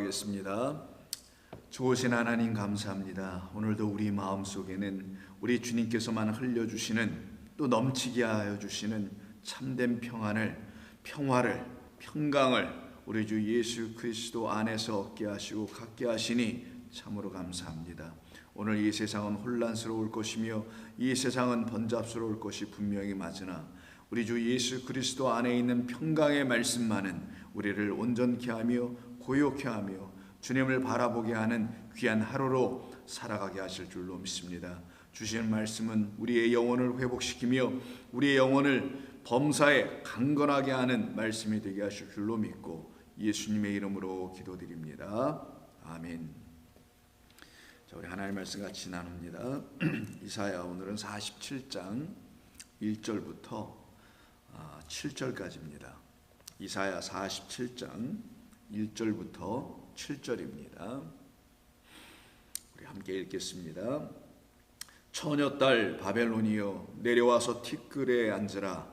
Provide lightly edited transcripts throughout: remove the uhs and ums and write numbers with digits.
기도하겠습니다. 좋으신 하나님 감사합니다. 오늘도 우리 마음속에는 우리 주님께서만 흘려주시는, 또 넘치게 하여 주시는 참된 평화를, 평강을 우리 주 예수 그리스도 안에서 얻게 하시고 갖게 하시니 참으로 감사합니다. 오늘 이 세상은 혼란스러울 것이며 이 세상은 번잡스러울 것이 분명히 맞으나 우리 주 예수 그리스도 안에 있는 평강의 말씀만은 우리를 온전케 하며 고요케 하며 주님을 바라보게 하는 귀한 하루로 살아가게 하실 줄로 믿습니다. 주시는 말씀은 우리의 영혼을 회복시키며 우리의 영혼을 범사에 강건하게 하는 말씀이 되게 하실 줄로 믿고 예수님의 이름으로 기도드립니다. 아멘. 자, 우리 하나님의 말씀 같이 나눕니다. 이사야 오늘은 47장 1절부터 7절까지입니다. 이사야 47장 1절부터 7절입니다. 우리 함께 읽겠습니다. 처녀딸 바벨론이여 내려와서 티끌에 앉으라.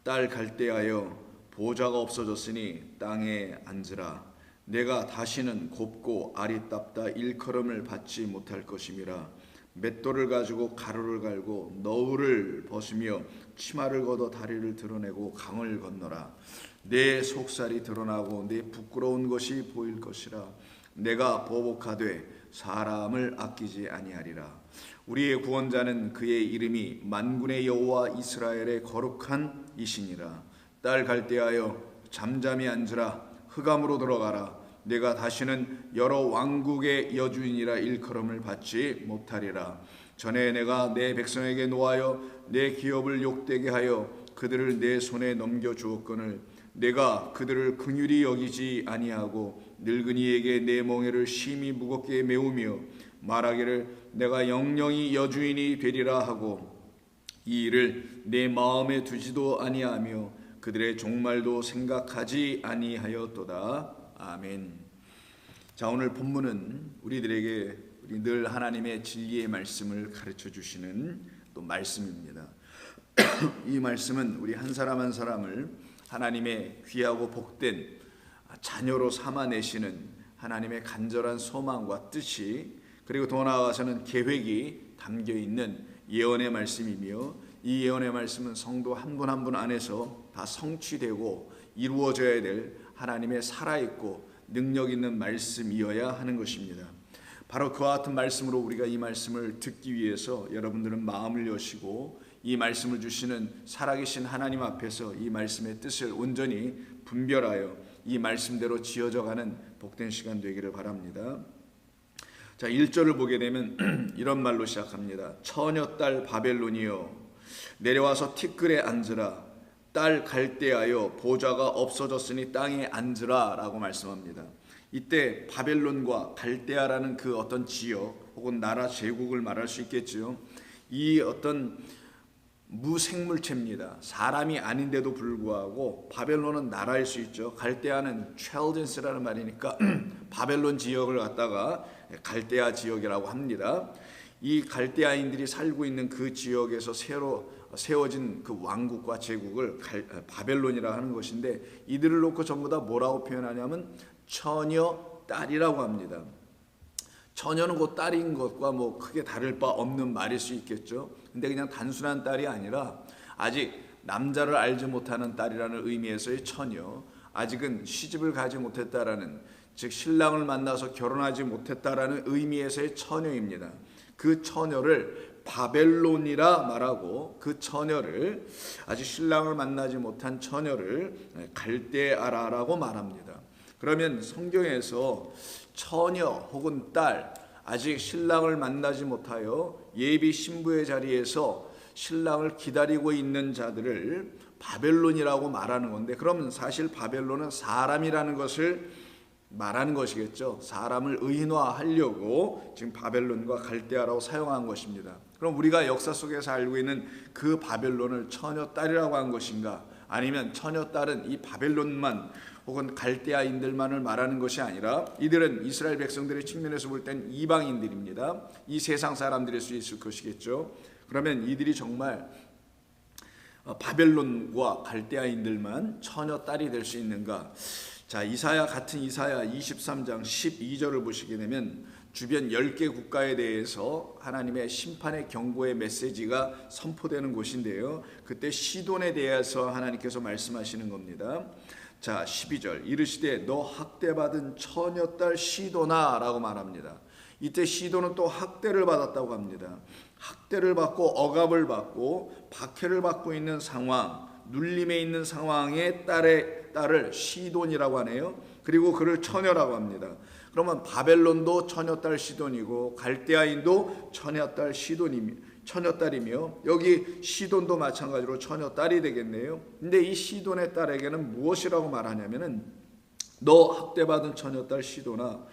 딸 갈대하여 보좌가 없어졌으니 땅에 앉으라. 내가 다시는 곱고 아리따다 일컬음을 받지 못할 것임이라. 맷돌을 가지고 가루를 갈고 너울을 벗으며 치마를 걷어 다리를 드러내고 강을 건너라. 내 속살이 드러나고 내 부끄러운 것이 보일 것이라. 내가 보복하되 사람을 아끼지 아니하리라. 우리의 구원자는 그의 이름이 만군의 여호와 이스라엘의 거룩한 이시니라. 딸 갈대하여 잠잠히 앉으라. 흑암으로 들어가라. 내가 다시는 여러 왕국의 여주인이라 일컬음을 받지 못하리라. 전에 내가 내 백성에게 노하여 내 기업을 욕되게 하여 그들을 내 손에 넘겨주었거늘 내가 그들을 긍휼히 여기지 아니하고 늙은이에게 내 멍에를 심히 무겁게 메우며 말하기를 내가 영영이 여주인이 되리라 하고 이 일을 내 마음에 두지도 아니하며 그들의 종말도 생각하지 아니하였도다. 아멘. 자, 오늘 본문은 우리 늘 하나님의 진리의 말씀을 가르쳐 주시는 또 말씀입니다. 이 말씀은 우리 한 사람 한 사람을 하나님의 귀하고 복된 자녀로 삼아내시는 하나님의 간절한 소망과 뜻이, 그리고 더 나아가서는 계획이 담겨있는 예언의 말씀이며 이 예언의 말씀은 성도 한 분 한 분 안에서 다 성취되고 이루어져야 될 하나님의 살아있고 능력 있는 말씀이어야 하는 것입니다. 바로 그와 같은 말씀으로 우리가 이 말씀을 듣기 위해서 여러분들은 마음을 여시고 이 말씀을 주시는 살아계신 하나님 앞에서 이 말씀의 뜻을 온전히 분별하여 이 말씀대로 지어져가는 복된 시간 되기를 바랍니다. 자, 1절을 보게 되면 이런 말로 시작합니다. 처녀딸 바벨론이여 내려와서 티끌에 앉으라. 딸 갈대하여 보좌가 없어졌으니 땅에 앉으라 라고 말씀합니다. 이때 바벨론과 갈대아라는 그 어떤 지역 혹은 나라 제국을 말할 수 있겠죠. 이 어떤 무생물체입니다. 사람이 아닌데도 불구하고 바벨론은 나라일 수 있죠. 갈대아는 첼덴스라는 말이니까 바벨론 지역을 갖다가 갈대아 지역이라고 합니다. 이 갈대아인들이 살고 있는 그 지역에서 새로 세워진 그 왕국과 제국을 바벨론이라 하는 것인데, 이들을 놓고 전부 다 뭐라고 표현하냐면 처녀 딸이라고 합니다. 처녀는 곧 딸인 것과 뭐 크게 다를 바 없는 말일 수 있겠죠. 근데 그냥 단순한 딸이 아니라 아직 남자를 알지 못하는 딸이라는 의미에서의 처녀, 아직은 시집을 가지 못했다라는, 즉 신랑을 만나서 결혼하지 못했다라는 의미에서의 처녀입니다. 그 처녀를 바벨론이라 말하고 그 처녀를, 아직 신랑을 만나지 못한 처녀를 갈대아라라고 말합니다. 그러면 성경에서 처녀 혹은 딸, 아직 신랑을 만나지 못하여 예비 신부의 자리에서 신랑을 기다리고 있는 자들을 바벨론이라고 말하는 건데, 그러면 사실 바벨론은 사람이라는 것을 말하는 것이겠죠. 사람을 의인화하려고 지금 바벨론과 갈대아라고 사용한 것입니다. 그럼 우리가 역사 속에서 알고 있는 그 바벨론을 처녀딸이라고 한 것인가, 아니면 처녀딸은 이 바벨론만 혹은 갈대아인들만을 말하는 것이 아니라 이들은 이스라엘 백성들의 측면에서 볼 땐 이방인들입니다. 이 세상 사람들일 수 있을 것이겠죠. 그러면 이들이 정말 바벨론과 갈대아인들만 처녀딸이 될 수 있는가? 자, 같은 이사야 23장 12절을 보시게 되면 주변 10개 국가에 대해서 하나님의 심판의 경고의 메시지가 선포되는 곳인데요. 그때 시돈에 대해서 하나님께서 말씀하시는 겁니다. 자, 12절 이르시되 너 학대받은 처녀딸 시돈아 라고 말합니다. 이때 시돈은 또 학대를 받았다고 합니다. 학대를 받고 억압을 받고 박해를 받고 있는 상황, 눌림에 있는 상황의 딸을 시돈이라고 하네요. 그리고 그를 처녀라고 합니다. 그러면 바벨론도 처녀딸 시돈이고 갈대아인도 처녀딸이며 여기 시돈도 마찬가지로 처녀딸이 되겠네요. 근데 이 시돈의 딸에게는 무엇이라고 말하냐면은 너 학대받은 처녀딸 시돈아,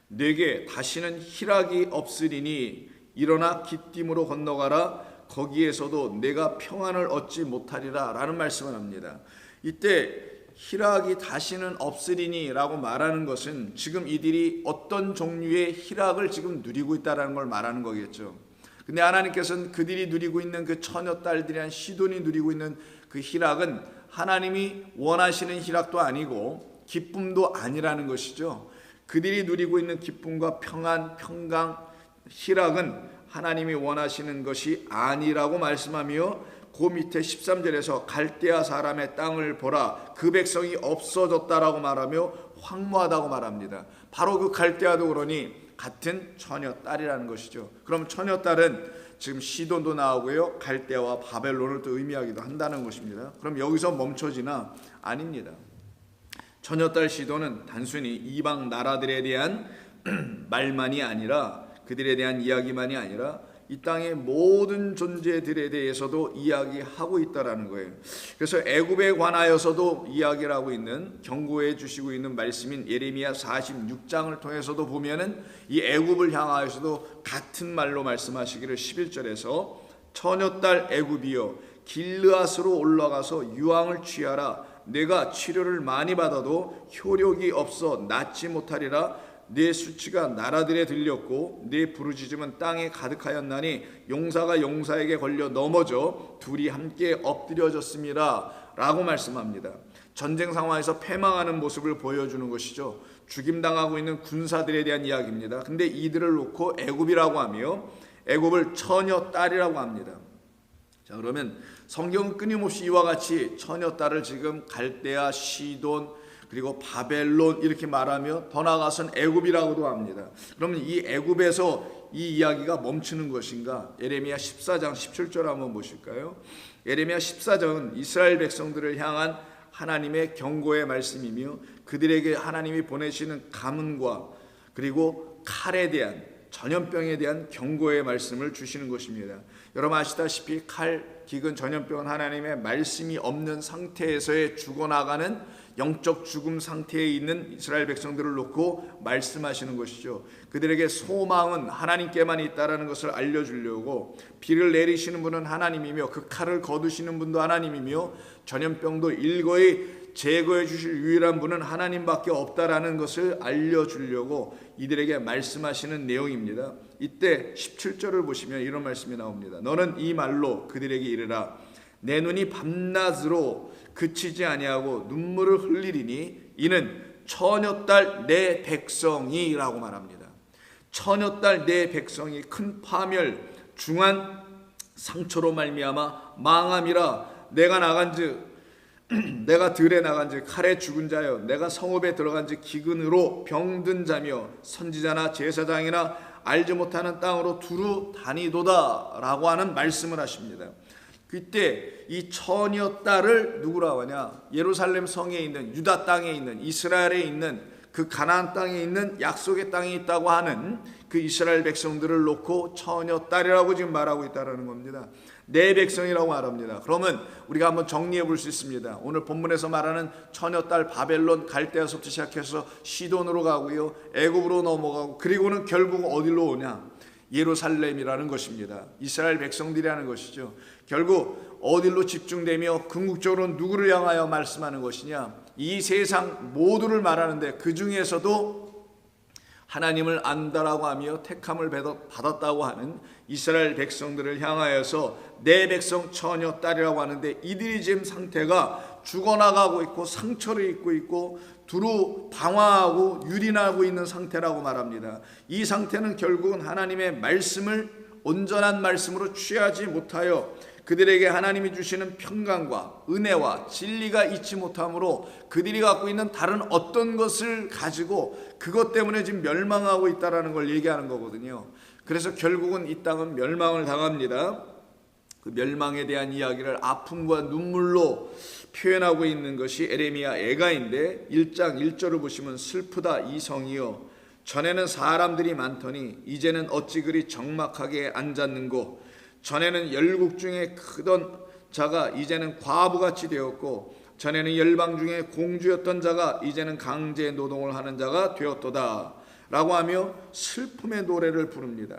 내게 다시는 희락이 없으리니 일어나 기띔으로 건너가라. 거기에서도 내가 평안을 얻지 못하리라 라는 말씀을 합니다. 이때 희락이 다시는 없으리니 라고 말하는 것은 지금 이들이 어떤 종류의 희락을 지금 누리고 있다는 걸 말하는 거겠죠. 근데 하나님께서는 그들이 누리고 있는 그 처녀딸들이란 시돈이 누리고 있는 그 희락은 하나님이 원하시는 희락도 아니고 기쁨도 아니라는 것이죠. 그들이 누리고 있는 기쁨과 평안, 평강, 희락은 하나님이 원하시는 것이 아니라고 말씀하며 그 밑에 13절에서 갈대아 사람의 땅을 보라 그 백성이 없어졌다라고 말하며 황무하다고 말합니다. 바로 그 갈대아도 그러니 같은 처녀딸이라는 것이죠. 그럼 처녀딸은 지금 시돈도 나오고요, 갈대아와 바벨론을 또 의미하기도 한다는 것입니다. 그럼 여기서 멈춰지나? 아닙니다. 처녀딸 시돈은 단순히 이방 나라들에 대한 말만이 아니라, 그들에 대한 이야기만이 아니라 이 땅의 모든 존재들에 대해서도 이야기하고 있다라는 거예요. 그래서 애굽에 관하여서도 이야기를 하고 있는, 경고해 주시고 있는 말씀인 예레미야 46장을 통해서도 보면은 이 애굽을 향하여서도 같은 말로 말씀하시기를 11절에서 처녀딸 애굽이여 길르앗으로 올라가서 유황을 취하라. 내가 치료를 많이 받아도 효력이 없어 낫지 못하리라. 내 수치가 나라들에 들렸고 내 부르짖음은 땅에 가득하였나니 용사가 용사에게 걸려 넘어져 둘이 함께 엎드려졌습니다 라고 말씀합니다. 전쟁 상황에서 패망하는 모습을 보여주는 것이죠. 죽임당하고 있는 군사들에 대한 이야기입니다. 근데 이들을 놓고 애굽이라고 하며 애굽을 처녀딸이라고 합니다. 자, 그러면 성경은 끊임없이 이와 같이 처녀딸을 지금 갈대아, 시돈, 그리고 바벨론 이렇게 말하며 더 나아가서는 애굽이라고도 합니다. 그러면 이 애굽에서 이 이야기가 멈추는 것인가? 예레미야 14장 17절 한번 보실까요? 예레미야 14장은 이스라엘 백성들을 향한 하나님의 경고의 말씀이며 그들에게 하나님이 보내시는 가문과 그리고 칼에 대한, 전염병에 대한 경고의 말씀을 주시는 것입니다. 여러분 아시다시피 칼, 기근, 전염병은 하나님의 말씀이 없는 상태에서의 죽어나가는 영적 죽음 상태에 있는 이스라엘 백성들을 놓고 말씀하시는 것이죠. 그들에게 소망은 하나님께만 있다라는 것을 알려주려고 비를 내리시는 분은 하나님이며 그 칼을 거두시는 분도 하나님이며 전염병도 일거이 제거해 주실 유일한 분은 하나님밖에 없다라는 것을 알려주려고 이들에게 말씀하시는 내용입니다. 이때 17절을 보시면 이런 말씀이 나옵니다. 너는 이 말로 그들에게 이르라. 내 눈이 밤낮으로 그치지 아니하고 눈물을 흘리리니 이는 처녀딸 내 백성이라고 말합니다. 처녀딸 내 백성이 큰 파멸, 중한 상처로 말미암아 망함이라. 내가 들에 나간즉 칼에 죽은 자여, 내가 성읍에 들어간즉 기근으로 병든 자며 선지자나 제사장이나 알지 못하는 땅으로 두루 다니도다 라고 하는 말씀을 하십니다. 그때 이 처녀딸을 누구라고 하냐? 예루살렘 성에 있는, 유다 땅에 있는, 이스라엘에 있는, 그 가나안 땅에 있는 약속의 땅에 있다고 하는 그 이스라엘 백성들을 놓고 처녀딸이라고 지금 말하고 있다는 겁니다. 내 백성이라고 말합니다. 그러면 우리가 한번 정리해 볼 수 있습니다. 오늘 본문에서 말하는 처녀딸 바벨론, 갈대아서부터 시작해서 시돈으로 가고요, 애굽으로 넘어가고, 그리고는 결국 어디로 오냐? 예루살렘이라는 것입니다. 이스라엘 백성들이라는 것이죠. 결국 어디로 집중되며 궁극적으로 누구를 향하여 말씀하는 것이냐? 이 세상 모두를 말하는데 그 중에서도 하나님을 안다라고 하며 택함을 받았다고 하는 이스라엘 백성들을 향하여서 내 백성 처녀 딸이라고 하는데, 이들이 지금 상태가 죽어나가고 있고 상처를 입고 있고 두루 방황하고 유린하고 있는 상태라고 말합니다. 이 상태는 결국은 하나님의 말씀을 온전한 말씀으로 취하지 못하여 그들에게 하나님이 주시는 평강과 은혜와 진리가 있지 못함으로 그들이 갖고 있는 다른 어떤 것을 가지고 그것 때문에 지금 멸망하고 있다는 걸 얘기하는 거거든요. 그래서 결국은 이 땅은 멸망을 당합니다. 그 멸망에 대한 이야기를 아픔과 눈물로 표현하고 있는 것이 에레미야 애가인데, 1장 1절을 보시면 슬프다 이 성이여, 전에는 사람들이 많더니 이제는 어찌 그리 적막하게 앉았는고, 전에는 열국 중에 크던 자가 이제는 과부같이 되었고, 전에는 열방 중에 공주였던 자가 이제는 강제 노동을 하는 자가 되었도다 라고 하며 슬픔의 노래를 부릅니다.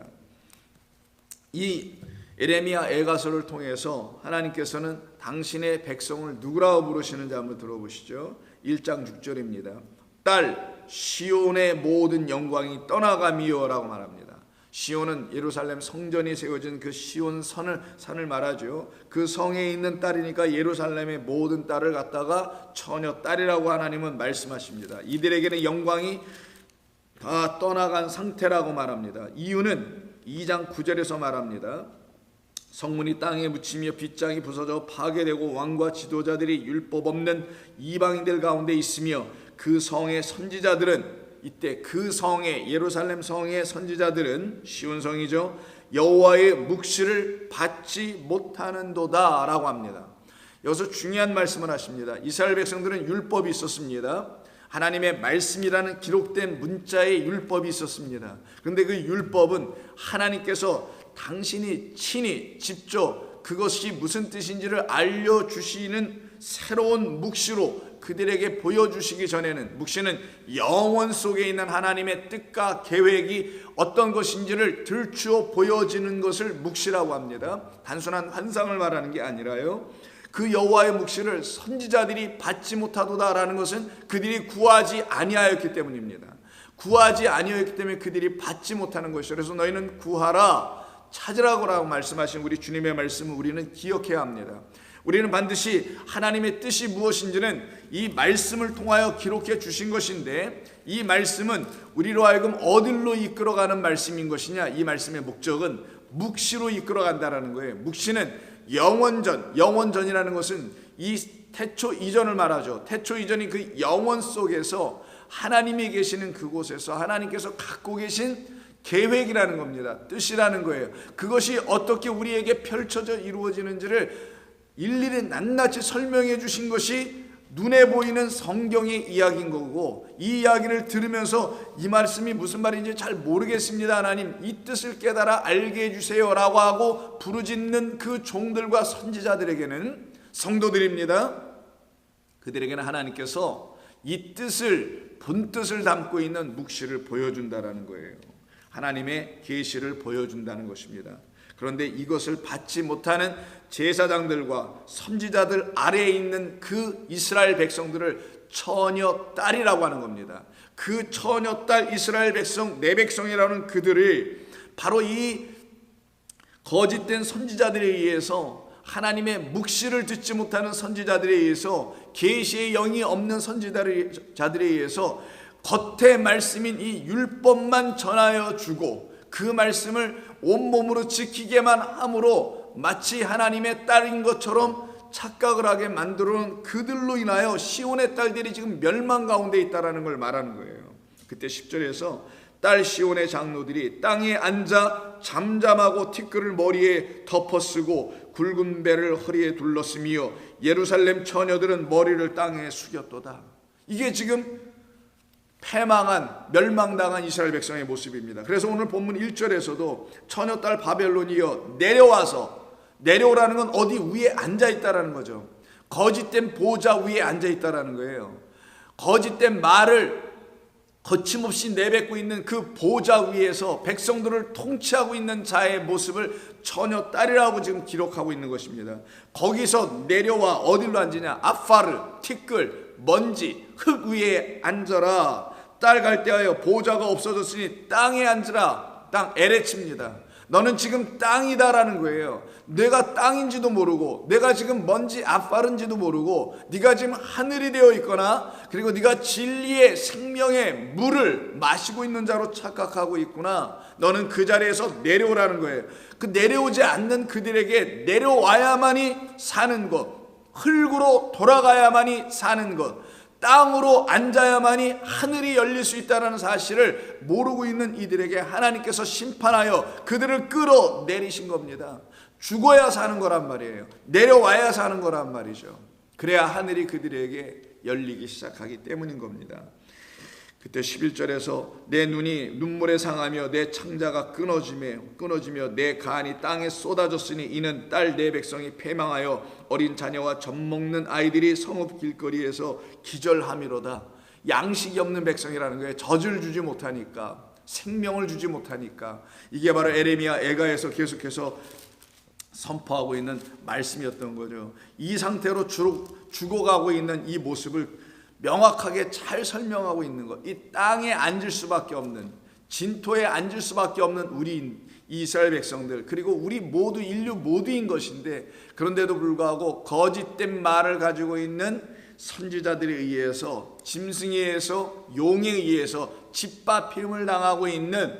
이 에레미야 애가서를 통해서 하나님께서는 당신의 백성을 누구라고 부르시는지 한번 들어보시죠. 1장 6절입니다. 딸 시온의 모든 영광이 떠나가미요 라고 말합니다. 시온은 예루살렘 성전이 세워진 그 시온 산을 말하죠. 그 성에 있는 딸이니까 예루살렘의 모든 딸을 갖다가 처녀 딸이라고 하나님은 말씀하십니다. 이들에게는 영광이 다 떠나간 상태라고 말합니다. 이유는 2장 9절에서 말합니다. 성문이 땅에 묻히며 빗장이 부서져 파괴되고 왕과 지도자들이 율법 없는 이방인들 가운데 있으며 그 성의 선지자들은, 이때 그 성의 예루살렘 성의 선지자들은 시온 성이죠, 여호와의 묵시를 받지 못하는도다 라고 합니다. 여기서 중요한 말씀을 하십니다. 이스라엘 백성들은 율법이 있었습니다. 하나님의 말씀이라는 기록된 문자의 율법이 있었습니다. 그런데 그 율법은 하나님께서 당신이 친히 직접 그것이 무슨 뜻인지를 알려주시는 새로운 묵시로 그들에게 보여주시기 전에는, 묵시는 영원 속에 있는 하나님의 뜻과 계획이 어떤 것인지를 들추어 보여지는 것을 묵시라고 합니다. 단순한 환상을 말하는 게 아니라요, 그 여호와의 묵시를 선지자들이 받지 못하도다라는 것은 그들이 구하지 아니하였기 때문입니다. 구하지 아니하였기 때문에 그들이 받지 못하는 것이죠. 그래서 너희는 구하라 찾으라고 말씀하신 우리 주님의 말씀을 우리는 기억해야 합니다. 우리는 반드시 하나님의 뜻이 무엇인지는 이 말씀을 통하여 기록해 주신 것인데, 이 말씀은 우리로 하여금 어디로 이끌어가는 말씀인 것이냐, 이 말씀의 목적은 묵시로 이끌어간다는 거예요. 묵시는 영원전이라는 것은 이 태초 이전을 말하죠. 태초 이전이 그 영원 속에서 하나님이 계시는 그곳에서 하나님께서 갖고 계신 계획이라는 겁니다. 뜻이라는 거예요. 그것이 어떻게 우리에게 펼쳐져 이루어지는지를 일일이 낱낱이 설명해 주신 것이 눈에 보이는 성경의 이야기인 거고, 이 이야기를 들으면서 이 말씀이 무슨 말인지 잘 모르겠습니다, 하나님 이 뜻을 깨달아 알게 해주세요 라고 하고 부르짖는 그 종들과 선지자들에게는, 성도들입니다, 그들에게는 하나님께서 이 뜻을, 본뜻을 담고 있는 묵시를 보여준다라는 거예요. 하나님의 계시를 보여준다는 것입니다. 그런데 이것을 받지 못하는 제사장들과 선지자들 아래에 있는 그 이스라엘 백성들을 처녀 딸이라고 하는 겁니다. 그 처녀 딸 이스라엘 백성, 내 백성이라는 그들을 바로 이 거짓된 선지자들에 의해서, 하나님의 묵시를 듣지 못하는 선지자들에 의해서, 계시의 영이 없는 선지자들에 의해서 겉의 말씀인 이 율법만 전하여 주고 그 말씀을 온몸으로 지키게만 함으로 마치 하나님의 딸인 것처럼 착각을 하게 만들어놓은 그들로 인하여 시온의 딸들이 지금 멸망 가운데 있다는 걸 말하는 거예요. 그때 10절에서 딸 시온의 장로들이 땅에 앉아 잠잠하고 티끌을 머리에 덮어쓰고 굵은 배를 허리에 둘렀으며 예루살렘 처녀들은 머리를 땅에 숙였도다. 이게 지금 패망한, 멸망당한 이스라엘 백성의 모습입니다. 그래서 오늘 본문 1절에서도 처녀딸 바벨론이여 내려와서, 내려오라는 건 어디 위에 앉아있다라는 거죠. 거짓된 보좌 위에 앉아있다라는 거예요. 거짓된 말을 거침없이 내뱉고 있는 그 보좌 위에서 백성들을 통치하고 있는 자의 모습을 처녀딸이라고 지금 기록하고 있는 것입니다. 거기서 내려와 어디로 앉으냐, 아파르, 티끌, 먼지, 흙 위에 앉아라. 딸 갈대하여 보호자가 없어졌으니 땅에 앉으라. 땅 에레치입니다. 너는 지금 땅이다라는 거예요. 내가 땅인지도 모르고 내가 지금 뭔지 아빠른지도 모르고 네가 지금 하늘이 되어 있거나 그리고 네가 진리의 생명의 물을 마시고 있는 자로 착각하고 있구나. 너는 그 자리에서 내려오라는 거예요. 그 내려오지 않는 그들에게 내려와야만이 사는 것, 흙으로 돌아가야만이 사는 것, 땅으로 앉아야만이 하늘이 열릴 수 있다는 사실을 모르고 있는 이들에게 하나님께서 심판하여 그들을 끌어내리신 겁니다. 죽어야 사는 거란 말이에요. 내려와야 사는 거란 말이죠. 그래야 하늘이 그들에게 열리기 시작하기 때문인 겁니다. 그때 11절에서 내 눈이 눈물에 상하며 내 창자가 끊어지며 내 간이 땅에 쏟아졌으니 이는 딸 내 백성이 패망하여 어린 자녀와 젖먹는 아이들이 성읍 길거리에서 기절함이로다. 양식이 없는 백성이라는 거예요. 젖을 주지 못하니까, 생명을 주지 못하니까. 이게 바로 에레미야 애가에서 계속해서 선포하고 있는 말씀이었던 거죠. 이 상태로 죽어가고 있는 이 모습을 명확하게 잘 설명하고 있는 것. 이 땅에 앉을 수밖에 없는, 진토에 앉을 수밖에 없는 우리 이스라엘 백성들, 그리고 우리 모두 인류 모두인 것인데, 그런데도 불구하고 거짓된 말을 가지고 있는 선지자들에 의해서, 짐승에 의해서, 용에 의해서 짓밟힘을 당하고 있는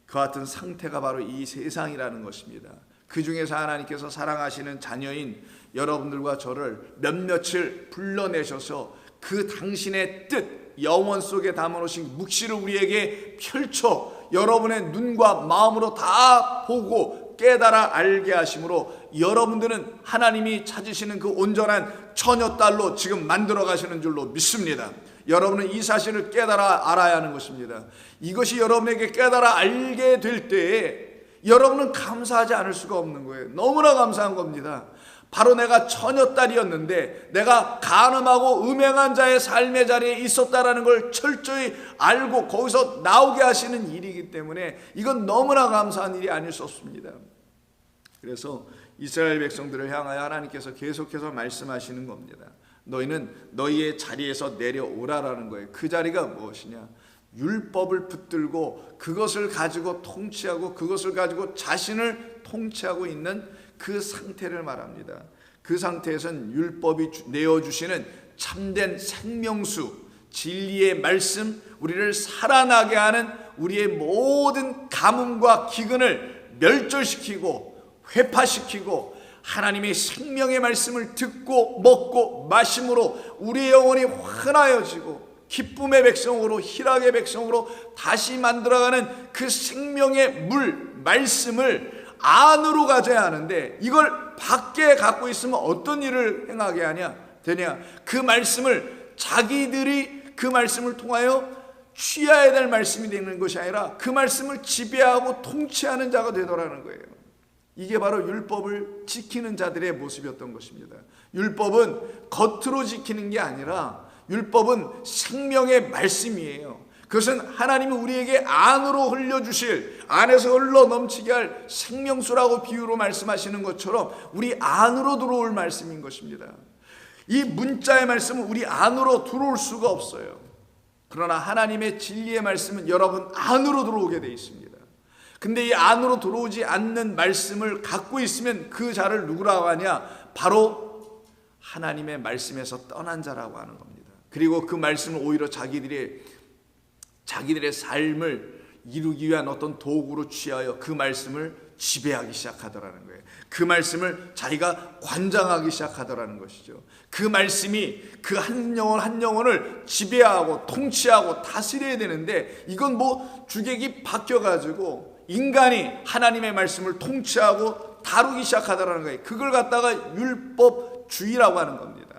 그 같은 상태가 바로 이 세상이라는 것입니다. 그 중에서 하나님께서 사랑하시는 자녀인 여러분들과 저를 몇몇을 불러내셔서 그 당신의 뜻, 영원 속에 담아놓으신 묵시를 우리에게 펼쳐 여러분의 눈과 마음으로 다 보고 깨달아 알게 하심으로 여러분들은 하나님이 찾으시는 그 온전한 처녀딸로 지금 만들어 가시는 줄로 믿습니다. 여러분은 이 사실을 깨달아 알아야 하는 것입니다. 이것이 여러분에게 깨달아 알게 될 때에 여러분은 감사하지 않을 수가 없는 거예요. 너무나 감사한 겁니다. 바로 내가 처녀딸이었는데 내가 간음하고 음행한 자의 삶의 자리에 있었다라는 걸 철저히 알고 거기서 나오게 하시는 일이기 때문에 이건 너무나 감사한 일이 아닐 수 없습니다. 그래서 이스라엘 백성들을 향하여 하나님께서 계속해서 말씀하시는 겁니다. 너희는 너희의 자리에서 내려오라라는 거예요. 그 자리가 무엇이냐? 율법을 붙들고 그것을 가지고 통치하고 그것을 가지고 자신을 통치하고 있는 그 상태를 말합니다. 그 상태에서는 율법이 내어주시는 참된 생명수, 진리의 말씀, 우리를 살아나게 하는 우리의 모든 가뭄과 기근을 멸절시키고 회파시키고 하나님의 생명의 말씀을 듣고 먹고 마심으로 우리의 영혼이 환하여지고 기쁨의 백성으로, 희락의 백성으로 다시 만들어가는 그 생명의 물, 말씀을 안으로 가져야 하는데 이걸 밖에 갖고 있으면 어떤 일을 행하게 되냐? 그 말씀을 자기들이 그 말씀을 통하여 취해야 될 말씀이 되는 것이 아니라 그 말씀을 지배하고 통치하는 자가 되더라는 거예요. 이게 바로 율법을 지키는 자들의 모습이었던 것입니다. 율법은 겉으로 지키는 게 아니라 율법은 생명의 말씀이에요. 그것은 하나님이 우리에게 안으로 흘려주실, 안에서 흘러 넘치게 할 생명수라고 비유로 말씀하시는 것처럼 우리 안으로 들어올 말씀인 것입니다. 이 문자의 말씀은 우리 안으로 들어올 수가 없어요. 그러나 하나님의 진리의 말씀은 여러분 안으로 들어오게 되어 있습니다. 근데 이 안으로 들어오지 않는 말씀을 갖고 있으면 그 자를 누구라고 하냐? 바로 하나님의 말씀에서 떠난 자라고 하는 겁니다. 그리고 그 말씀을 오히려 자기들의 삶을 이루기 위한 어떤 도구로 취하여 그 말씀을 지배하기 시작하더라는 거예요. 그 말씀을 자기가 관장하기 시작하더라는 것이죠. 그 말씀이 그 한 영혼 한 영혼을 지배하고 통치하고 다스려야 되는데 이건 뭐 주객이 바뀌어가지고 인간이 하나님의 말씀을 통치하고 다루기 시작하더라는 거예요. 그걸 갖다가 율법주의라고 하는 겁니다.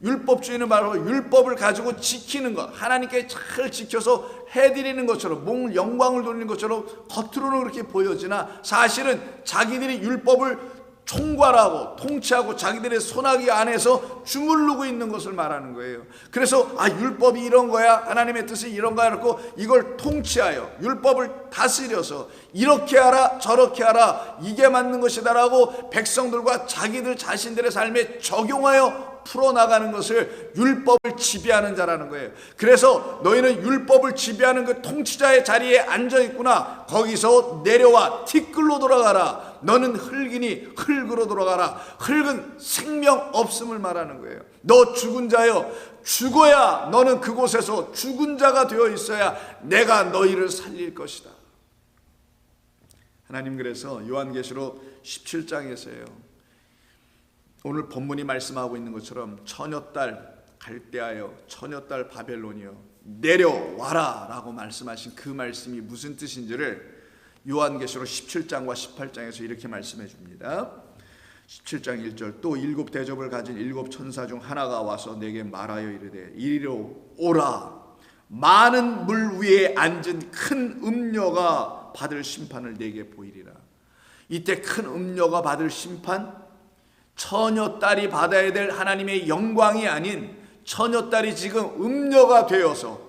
율법주의는 바로 율법을 가지고 지키는 것, 하나님께 잘 지켜서 해드리는 것처럼 몸을 영광을 돌리는 것처럼 겉으로는 그렇게 보여지나 사실은 자기들이 율법을 총괄하고 통치하고 자기들의 손아귀 안에서 주물르고 있는 것을 말하는 거예요. 그래서 율법이 이런 거야, 하나님의 뜻이 이런 거야 그렇고 이걸 통치하여 율법을 다스려서 이렇게 하라 저렇게 하라 이게 맞는 것이다라고 백성들과 자기들 자신들의 삶에 적용하여 풀어나가는 것을 율법을 지배하는 자라는 거예요. 그래서 너희는 율법을 지배하는 그 통치자의 자리에 앉아있구나. 거기서 내려와 티끌로 돌아가라. 너는 흙이니 흙으로 돌아가라. 흙은 생명 없음을 말하는 거예요. 너 죽은 자여, 죽어야 너는 그곳에서 죽은 자가 되어 있어야 내가 너희를 살릴 것이다. 하나님 그래서 요한계시록 17장에서요, 오늘 본문이 말씀하고 있는 것처럼 처녀딸 갈대하여 처녀딸 바벨론이여 내려와라 라고 말씀하신 그 말씀이 무슨 뜻인지를 요한계시록 17장과 18장에서 이렇게 말씀해 줍니다. 17장 1절 또 일곱 대접을 가진 일곱 천사 중 하나가 와서 내게 말하여 이르되 이리로 오라. 많은 물 위에 앉은 큰 음녀가 받을 심판을 내게 보이리라. 이때 큰 음녀가 받을 심판, 처녀딸이 받아야 될 하나님의 영광이 아닌 처녀딸이 지금 음녀가 되어서,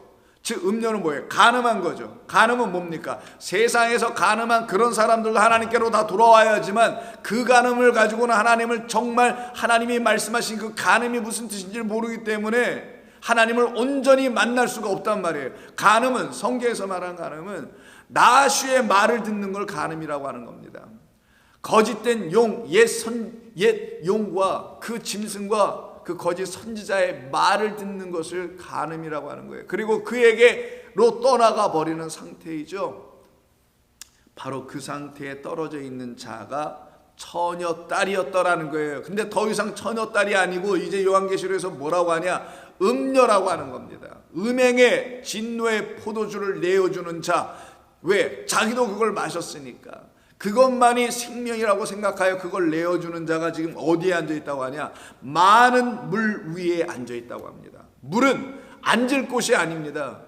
즉 음녀는 뭐예요? 간음한 거죠. 간음은 뭡니까? 세상에서 간음한 그런 사람들도 하나님께로 다 돌아와야지만 그 간음을 가지고는 하나님을 정말 하나님이 말씀하신 그 간음이 무슨 뜻인지 모르기 때문에 하나님을 온전히 만날 수가 없단 말이에요. 간음은, 성경에서 말하는 간음은 나슈의 말을 듣는 걸 간음이라고 하는 겁니다. 거짓된 용, 옛 용과 그 짐승과 그 거짓 선지자의 말을 듣는 것을 간음이라고 하는 거예요. 그리고 그에게로 떠나가 버리는 상태이죠. 바로 그 상태에 떨어져 있는 자가 처녀딸이었더라는 거예요. 근데 더 이상 처녀딸이 아니고 이제 요한계시록에서 뭐라고 하냐? 음녀라고 하는 겁니다. 음행의 진노의 포도주를 내어주는 자. 왜? 자기도 그걸 마셨으니까. 그것만이 생명이라고 생각하여 그걸 내어주는 자가 지금 어디에 앉아있다고 하냐? 많은 물 위에 앉아있다고 합니다. 물은 앉을 곳이 아닙니다.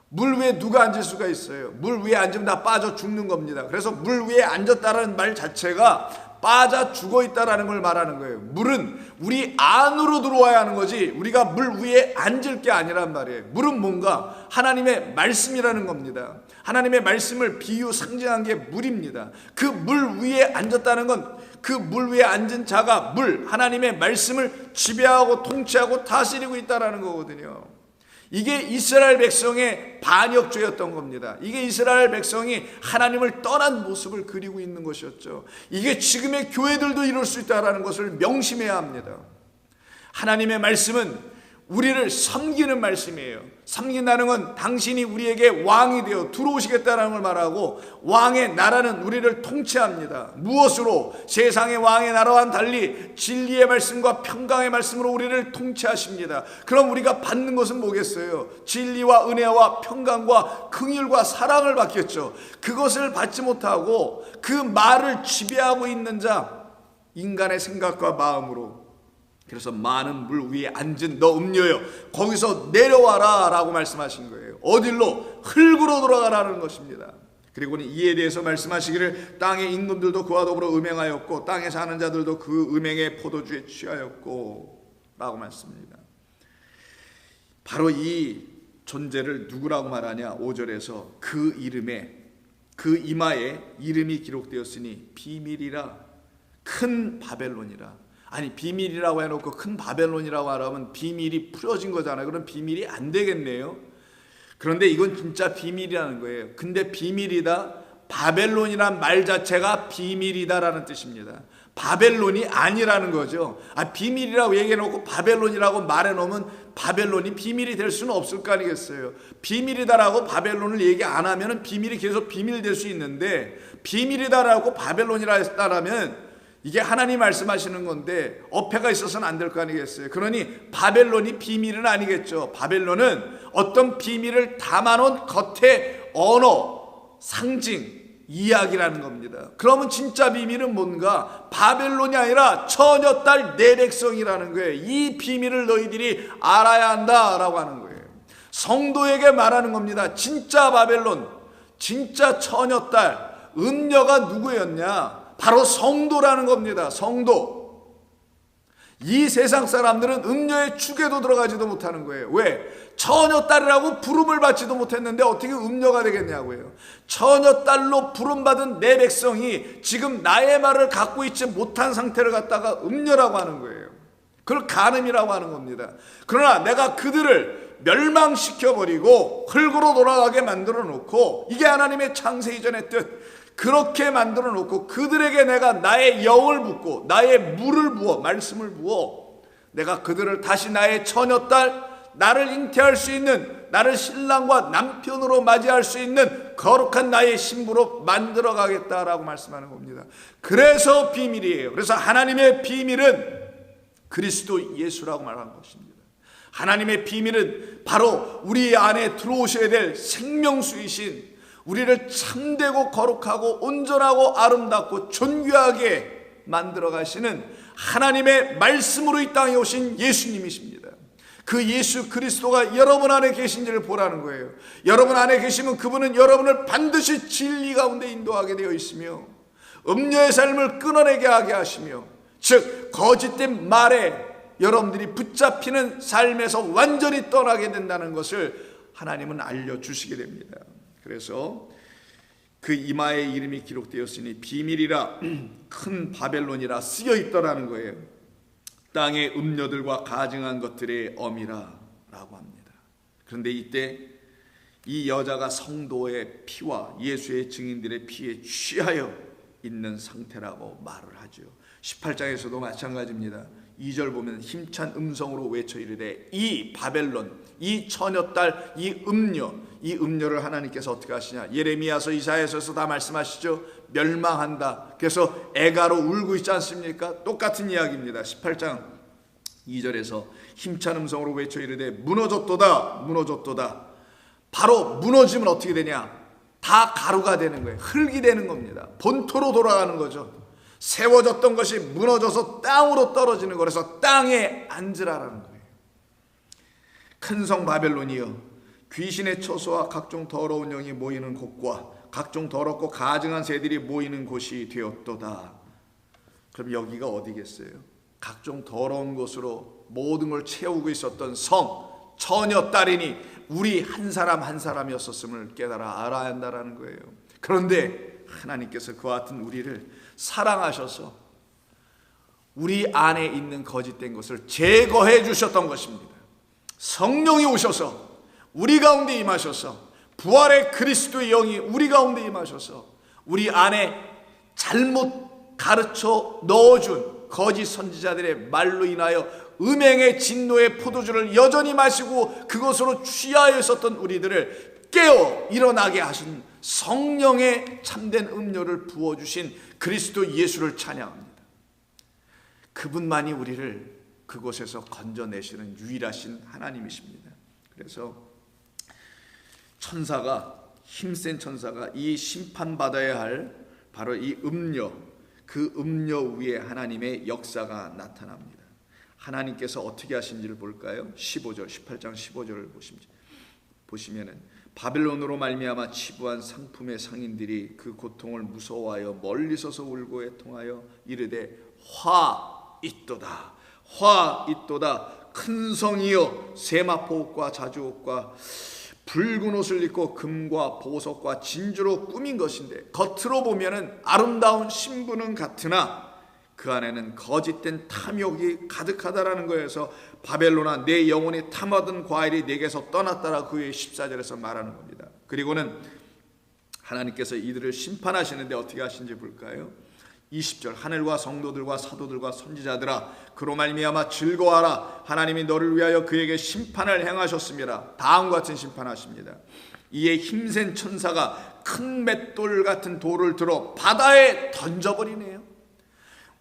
물 위에 누가 앉을 수가 있어요? 물 위에 앉으면 다 빠져 죽는 겁니다. 그래서 물 위에 앉았다는 말 자체가 빠져 죽어 있다라는 걸 말하는 거예요. 물은 우리 안으로 들어와야 하는 거지 우리가 물 위에 앉을 게 아니란 말이에요. 물은 뭔가? 하나님의 말씀이라는 겁니다. 하나님의 말씀을 비유 상징한 게 물입니다. 그 물 위에 앉았다는 건 그 물 위에 앉은 자가 하나님의 말씀을 지배하고 통치하고 다스리고 있다라는 거거든요. 이게 이스라엘 백성의 반역죄였던 겁니다. 이게 이스라엘 백성이 하나님을 떠난 모습을 그리고 있는 것이었죠. 이게 지금의 교회들도 이럴 수 있다는 것을 명심해야 합니다. 하나님의 말씀은 우리를 섬기는 말씀이에요. 섬긴다는 건 당신이 우리에게 왕이 되어 들어오시겠다는 걸 말하고, 왕의 나라는 우리를 통치합니다. 무엇으로? 세상의 왕의 나라와는 달리 진리의 말씀과 평강의 말씀으로 우리를 통치하십니다. 그럼 우리가 받는 것은 뭐겠어요? 진리와 은혜와 평강과 긍휼과 사랑을 받겠죠. 그것을 받지 못하고 그 말을 지배하고 있는 자, 인간의 생각과 마음으로, 그래서 많은 물 위에 앉은 너 음녀여 거기서 내려와라 라고 말씀하신 거예요. 어딜로? 흙으로 돌아가라는 것입니다. 그리고는 이에 대해서 말씀하시기를 땅의 임금들도 그와 더불어 음행하였고 땅에 사는 자들도 그 음행의 포도주에 취하였고 라고 말씀합니다. 바로 이 존재를 누구라고 말하냐? 5절에서 그 이름에, 그 이마에 이름이 기록되었으니 비밀이라, 큰 바벨론이라. 아니, 비밀이라고 해놓고 큰 바벨론이라고 하면 비밀이 풀어진 거잖아요. 그럼 비밀이 안 되겠네요. 그런데 이건 진짜 비밀이라는 거예요. 근데 비밀이다, 바벨론이란 말 자체가 비밀이다라는 뜻입니다. 바벨론이 아니라는 거죠. 비밀이라고 얘기해놓고 바벨론이라고 말해놓으면 바벨론이 비밀이 될 수는 없을 거 아니겠어요. 비밀이다라고 바벨론을 얘기 안 하면 비밀이 계속 비밀될 수 있는데, 비밀이다라고 바벨론이라 했다라면 이게 하나님 말씀하시는 건데 어폐가 있어서는 안 될 거 아니겠어요. 그러니 바벨론이 비밀은 아니겠죠. 바벨론은 어떤 비밀을 담아놓은 겉에 언어, 상징, 이야기라는 겁니다. 그러면 진짜 비밀은 뭔가? 바벨론이 아니라 처녀딸 내 백성이라는 거예요. 이 비밀을 너희들이 알아야 한다라고 하는 거예요. 성도에게 말하는 겁니다. 진짜 바벨론, 진짜 처녀딸, 음녀가 누구였냐? 바로 성도라는 겁니다. 성도. 이 세상 사람들은 음녀의 축에도 들어가지도 못하는 거예요. 왜? 처녀딸이라고 부름을 받지도 못했는데 어떻게 음녀가 되겠냐고요. 처녀딸로 부름받은 내 백성이 지금 나의 말을 갖고 있지 못한 상태를 갖다가 음녀라고 하는 거예요. 그걸 간음이라고 하는 겁니다. 그러나 내가 그들을 멸망시켜버리고 흙으로 돌아가게 만들어 놓고, 이게 하나님의 창세 이전의 뜻, 그렇게 만들어 놓고 그들에게 내가 나의 영을 붓고 나의 물을 부어, 말씀을 부어, 내가 그들을 다시 나의 처녀딸, 나를 잉태할 수 있는, 나를 신랑과 남편으로 맞이할 수 있는 거룩한 나의 신부로 만들어 가겠다라고 말씀하는 겁니다. 그래서 비밀이에요. 그래서 하나님의 비밀은 그리스도 예수라고 말하는 것입니다. 하나님의 비밀은 바로 우리 안에 들어오셔야 될 생명수이신, 우리를 참되고 거룩하고 온전하고 아름답고 존귀하게 만들어 가시는 하나님의 말씀으로 이 땅에 오신 예수님이십니다. 그 예수 그리스도가 여러분 안에 계신지를 보라는 거예요. 여러분 안에 계시면 그분은 여러분을 반드시 진리 가운데 인도하게 되어 있으며, 음녀의 삶을 끊어내게 하게 하시며, 즉 거짓된 말에 여러분들이 붙잡히는 삶에서 완전히 떠나게 된다는 것을 하나님은 알려주시게 됩니다. 그래서 그 이마에 이름이 기록되었으니 비밀이라 큰 바벨론이라 쓰여 있더라는 거예요. 땅의 음녀들과 가증한 것들의 어미라 라고 합니다. 그런데 이때 이 여자가 성도의 피와 예수의 증인들의 피에 취하여 있는 상태라고 말을 하죠. 18장에서도 마찬가지입니다. 2절 보면 힘찬 음성으로 외쳐 이르되 이 바벨론, 이 처녀딸, 이 음녀를 하나님께서 어떻게 하시냐, 예레미야서 이사야서에서 다 말씀하시죠. 멸망한다. 그래서 애가로 울고 있지 않습니까? 똑같은 이야기입니다. 18장 2절에서 힘찬 음성으로 외쳐 이르되 무너졌도다, 무너졌도다. 바로 무너지면 어떻게 되냐, 다 가루가 되는 거예요. 흙이 되는 겁니다. 본토로 돌아가는 거죠. 세워졌던 것이 무너져서 땅으로 떨어지는 거라서 땅에 앉으라라는 거예요. 큰 성 바벨론이여, 귀신의 처소와 각종 더러운 영이 모이는 곳과 각종 더럽고 가증한 새들이 모이는 곳이 되었도다. 그럼 여기가 어디겠어요? 각종 더러운 곳으로 모든 걸 채우고 있었던 성, 처녀딸이니 우리 한 사람 한 사람이었었음을 깨달아 알아야 한다는 거예요. 그런데 하나님께서 그와 같은 우리를 사랑하셔서 우리 안에 있는 거짓된 것을 제거해 주셨던 것입니다. 성령이 오셔서 우리 가운데 임하셔서, 부활의 그리스도의 영이 우리 가운데 임하셔서 우리 안에 잘못 가르쳐 넣어준 거짓 선지자들의 말로 인하여 음행의 진노의 포도주를 여전히 마시고 그것으로 취하여 있었던 우리들을 깨어 일어나게 하신 성령의 참된 음료를 부어주신 그리스도 예수를 찬양합니다. 그분만이 우리를 그곳에서 건져내시는 유일하신 하나님이십니다. 그래서 천사가, 힘센 천사가 이 심판받아야 할 바로 이 음료, 그 음료 위에 하나님의 역사가 나타납니다. 하나님께서 어떻게 하신지를 볼까요? 15절, 18장 15절을 보시면은 바벨론으로 말미암아 치부한 상품의 상인들이 그 고통을 무서워하여 멀리 서서 울고 애통하여 이르되 화 있도다, 화 있도다. 큰 성이여, 세마포옷과 자주옷과 붉은 옷을 입고 금과 보석과 진주로 꾸민 것인데 겉으로 보면은 아름다운 신부는 같으나 그 안에는 거짓된 탐욕이 가득하다라는 거에서 바벨론아, 내 영혼이 탐하던 과일이 내게서 떠났다라 그의 14절에서 말하는 겁니다. 그리고는 하나님께서 이들을 심판하시는데 어떻게 하시는지 볼까요? 20절, 하늘과 성도들과 사도들과 선지자들아, 그로 말미암아 즐거워하라. 하나님이 너를 위하여 그에게 심판을 행하셨습니다. 다음과 같은 심판하십니다. 이에 힘센 천사가 큰 맷돌 같은 돌을 들어 바다에 던져버리네요.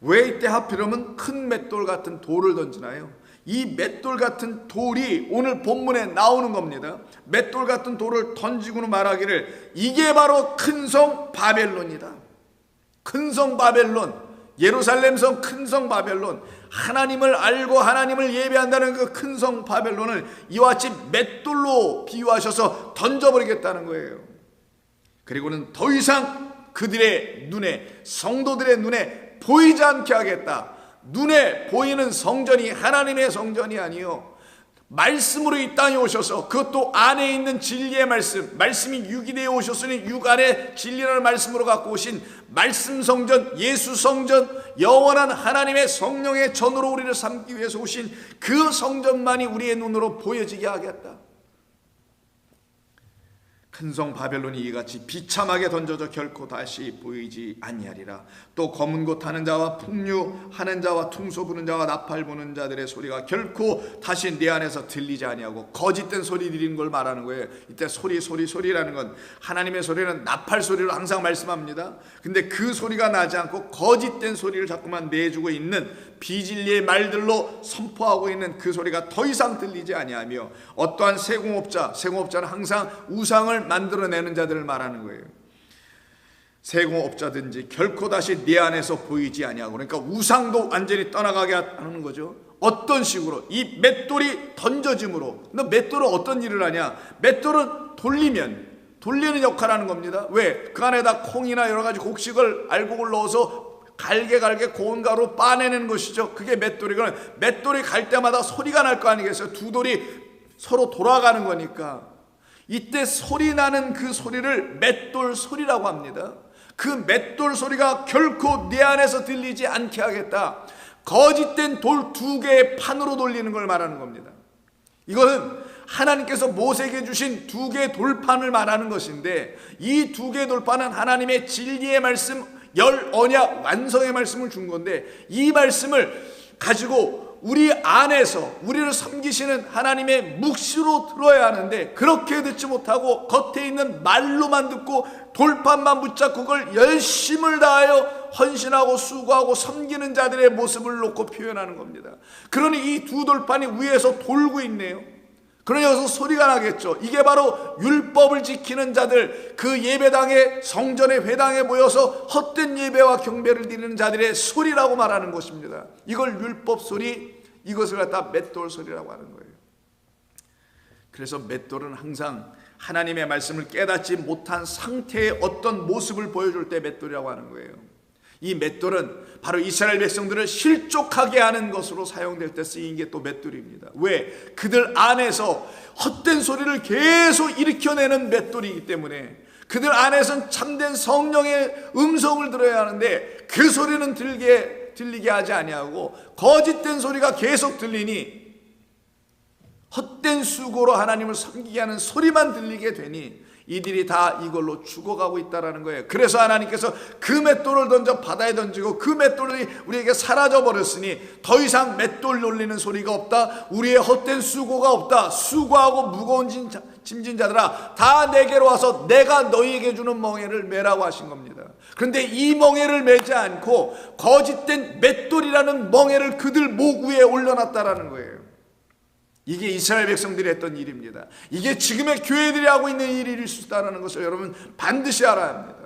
왜 이때 하필이면 큰 맷돌 같은 돌을 던지나요? 이 맷돌 같은 돌이 오늘 본문에 나오는 겁니다. 맷돌 같은 돌을 던지고는 말하기를 이게 바로 큰 성 바벨론이다. 큰 성 바벨론, 예루살렘 성 큰 성 바벨론, 하나님을 알고 하나님을 예배한다는 그 큰 성 바벨론을 이와 같이 맷돌로 비유하셔서 던져버리겠다는 거예요. 그리고는 더 이상 그들의 눈에, 성도들의 눈에 보이지 않게 하겠다. 눈에 보이는 성전이 하나님의 성전이 아니요, 말씀으로 이 땅에 오셔서 그것도 안에 있는 진리의 말씀이 육이 되어 오셨으니 육 안에 진리라는 말씀으로 갖고 오신 말씀 성전, 예수 성전, 영원한 하나님의 성령의 전으로 우리를 삼기 위해서 오신 그 성전만이 우리의 눈으로 보여지게 하겠다. 큰 성 바벨론이 이같이 비참하게 던져져 결코 다시 보이지 아니하리라. 또 검은 곳 하는 자와 풍류하는 자와 퉁소 부는 자와 나팔 부는 자들의 소리가 결코 다시 내 안에서 들리지 아니하고, 거짓된 소리 들리는 걸 말하는 거예요. 이때 소리라는 건 하나님의 소리는 나팔 소리로 항상 말씀합니다. 근데 그 소리가 나지 않고 거짓된 소리를 자꾸만 내주고 있는 비진리의 말들로 선포하고 있는 그 소리가 더 이상 들리지 아니하며, 어떠한 세공업자는 항상 우상을 만들어내는 자들을 말하는 거예요. 세공업자든지 결코 다시 내 안에서 보이지 아니하고, 그러니까 우상도 완전히 떠나가게 하는 거죠. 어떤 식으로? 이 맷돌이 던져짐으로. 근데 맷돌은 어떤 일을 하냐? 맷돌은 돌리는 역할을 하는 겁니다. 왜? 그 안에다 콩이나 여러 가지 곡식을 알곡을 넣어서 갈게 고운 가루 빠내는 것이죠. 그게 맷돌이거든. 맷돌이 갈 때마다 소리가 날 거 아니겠어요? 두 돌이 서로 돌아가는 거니까. 이때 소리 나는 그 소리를 맷돌 소리라고 합니다. 그 맷돌 소리가 결코 내 안에서 들리지 않게 하겠다. 거짓된 돌 두 개의 판으로 돌리는 걸 말하는 겁니다. 이것은 하나님께서 모세에게 주신 두 개의 돌판을 말하는 것인데, 이 두 개의 돌판은 하나님의 진리의 말씀, 열 언약 완성의 말씀을 준 건데, 이 말씀을 가지고 우리 안에서 우리를 섬기시는 하나님의 묵시로 들어야 하는데, 그렇게 듣지 못하고 겉에 있는 말로만 듣고 돌판만 붙잡고 그걸 열심을 다하여 헌신하고 수고하고 섬기는 자들의 모습을 놓고 표현하는 겁니다. 그러니 이 두 돌판이 위에서 돌고 있네요. 그러니 여기서 소리가 나겠죠. 이게 바로 율법을 지키는 자들, 그 예배당에, 성전의 회당에 모여서 헛된 예배와 경배를 드리는 자들의 소리라고 말하는 것입니다. 이걸 율법 소리, 이것을 갖다 맷돌 소리라고 하는 거예요. 그래서 맷돌은 항상 하나님의 말씀을 깨닫지 못한 상태의 어떤 모습을 보여줄 때 맷돌이라고 하는 거예요. 이 맷돌은 바로 이스라엘 백성들을 실족하게 하는 것으로 사용될 때 쓰인 게 또 맷돌입니다. 왜? 그들 안에서 헛된 소리를 계속 일으켜내는 맷돌이기 때문에, 그들 안에서는 참된 성령의 음성을 들어야 하는데 그 소리는 들리게 하지 아니하고 거짓된 소리가 계속 들리니, 헛된 수고로 하나님을 섬기게 하는 소리만 들리게 되니 이들이 다 이걸로 죽어가고 있다는 거예요. 그래서 하나님께서 그 맷돌을 던져 바다에 던지고 그 맷돌이 우리에게 사라져버렸으니 더 이상 맷돌 놀리는 소리가 없다. 우리의 헛된 수고가 없다. 수고하고 무거운 짐진 자들아, 다 내게로 와서 내가 너희에게 주는 멍에를 매라고 하신 겁니다. 그런데 이 멍에를 매지 않고 거짓된 맷돌이라는 멍에를 그들 목 위에 올려놨다라는 거예요. 이게 이스라엘 백성들이 했던 일입니다. 이게 지금의 교회들이 하고 있는 일일 수 있다는 것을 여러분 반드시 알아야 합니다.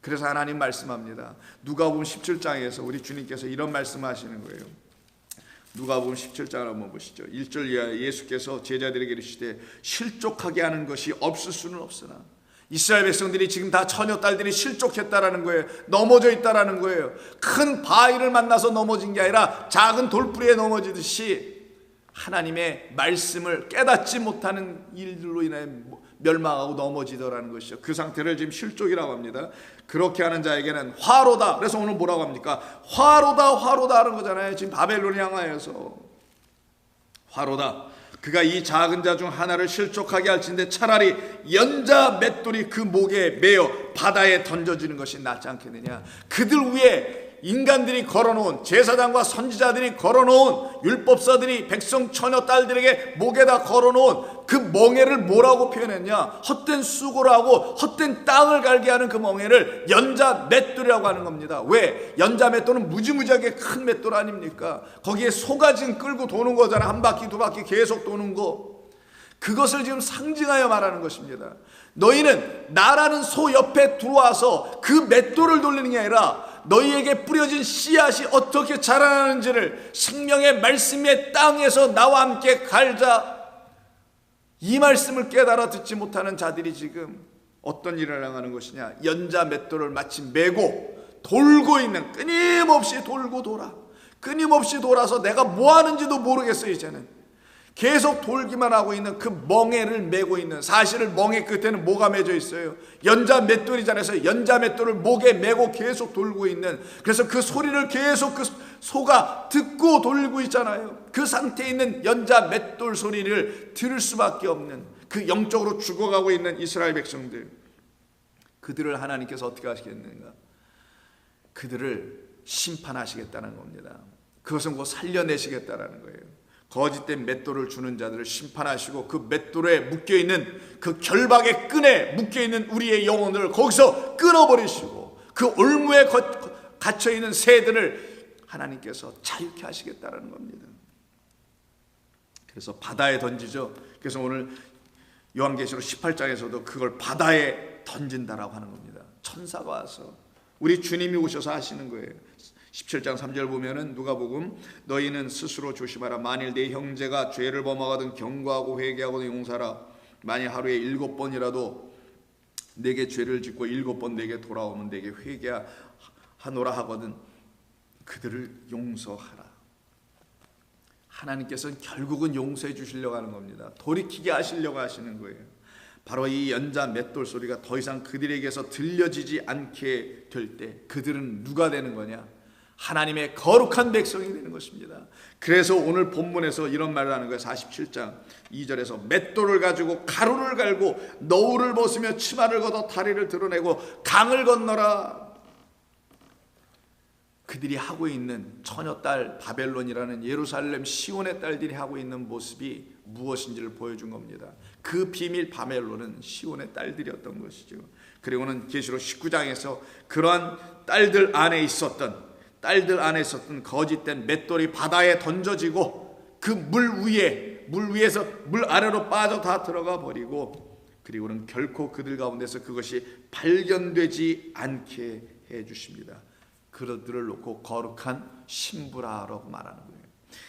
그래서 하나님 말씀합니다. 누가복음 17장에서 우리 주님께서 이런 말씀하시는 거예요. 누가복음 17장을 한번 보시죠. 1절 이하 예수께서 제자들에게 이르시되 실족하게 하는 것이 없을 수는 없으나, 이스라엘 백성들이 지금 다 처녀 딸들이 실족했다라는 거예요. 넘어져 있다라는 거예요. 큰 바위를 만나서 넘어진 게 아니라 작은 돌뿌리에 넘어지듯이 하나님의 말씀을 깨닫지 못하는 일들로 인해 멸망하고 넘어지더라는 것이죠. 그 상태를 지금 실족이라고 합니다. 그렇게 하는 자에게는 화로다. 그래서 오늘 뭐라고 합니까? 화로다 하는 거잖아요. 지금 바벨론을 향하여서 화로다. 그가 이 작은 자 중 하나를 실족하게 할진대 차라리 연자 맷돌이 그 목에 매어 바다에 던져지는 것이 낫지 않겠느냐. 그들 위에 인간들이 걸어놓은, 제사장과 선지자들이 걸어놓은, 율법사들이 백성 처녀 딸들에게 목에다 걸어놓은 그 멍에를 뭐라고 표현했냐? 헛된 수고를 하고 헛된 땅을 갈게 하는 그 멍에를 연자 맷돌이라고 하는 겁니다. 왜? 연자 맷돌은 무지무지하게 큰 맷돌 아닙니까? 거기에 소가 지금 끌고 도는 거잖아. 한 바퀴 두 바퀴 계속 도는 거. 그것을 지금 상징하여 말하는 것입니다. 너희는 나라는 소 옆에 들어와서 그 맷돌을 돌리는 게 아니라 너희에게 뿌려진 씨앗이 어떻게 자라나는지를 생명의 말씀의 땅에서 나와 함께 갈자. 이 말씀을 깨달아 듣지 못하는 자들이 지금 어떤 일을 당하는 것이냐? 연자 맷돌을 마치 메고 돌고 있는, 끊임없이 돌고 돌아, 끊임없이 돌아서 내가 뭐 하는지도 모르겠어요. 이제는 계속 돌기만 하고 있는 그 멍에를 메고 있는, 사실을 멍에 끝에는 뭐가 맺어 있어요? 연자 맷돌이잖아요. 연자 맷돌을 목에 메고 계속 돌고 있는, 그래서 그 소리를 계속 그 소가 듣고 돌고 있잖아요. 그 상태에 있는 연자 맷돌 소리를 들을 수밖에 없는 그 영적으로 죽어가고 있는 이스라엘 백성들, 그들을 하나님께서 어떻게 하시겠는가? 그들을 심판하시겠다는 겁니다. 그것은 곧 살려내시겠다라는 거예요. 거짓된 맷돌을 주는 자들을 심판하시고, 그 맷돌에 묶여있는 그 결박의 끈에 묶여있는 우리의 영혼을 거기서 끊어버리시고, 그 올무에 갇혀있는 새들을 하나님께서 자유케 하시겠다는 겁니다. 그래서 바다에 던지죠. 그래서 오늘 요한계시록 18장에서도 그걸 바다에 던진다라고 하는 겁니다. 천사가 와서 우리 주님이 오셔서 하시는 거예요. 17장 3절 보면은 누가복음, 너희는 스스로 조심하라. 만일 내 형제가 죄를 범하거든 경고하고 회개하거든 용서하라. 만일 하루에 7번이라도 내게 죄를 짓고 7번 내게 돌아오면 내게 회개하노라 하거든 그들을 용서하라. 하나님께서는 결국은 용서해 주시려고 하는 겁니다. 돌이키게 하시려고 하시는 거예요. 바로 이 연자 맷돌 소리가 더 이상 그들에게서 들려지지 않게 될 때 그들은 누가 되는 거냐? 하나님의 거룩한 백성이 되는 것입니다. 그래서 오늘 본문에서 이런 말을 하는 거예요. 47장 2절에서 맷돌을 가지고 가루를 갈고 너울을 벗으며 치마를 걷어 다리를 드러내고 강을 건너라. 그들이 하고 있는 처녀딸 바벨론이라는 예루살렘 시온의 딸들이 하고 있는 모습이 무엇인지를 보여준 겁니다. 그 비밀 바벨론은 시온의 딸들이었던 것이죠. 그리고는 계시록 19장에서 그러한 딸들 안에 있었던 거짓된 맷돌이 바다에 던져지고 그 물 위에서 물 아래로 빠져 다 들어가 버리고, 그리고는 결코 그들 가운데서 그것이 발견되지 않게 해 주십니다. 그들을 놓고 거룩한 신부라고 말하는 거예요.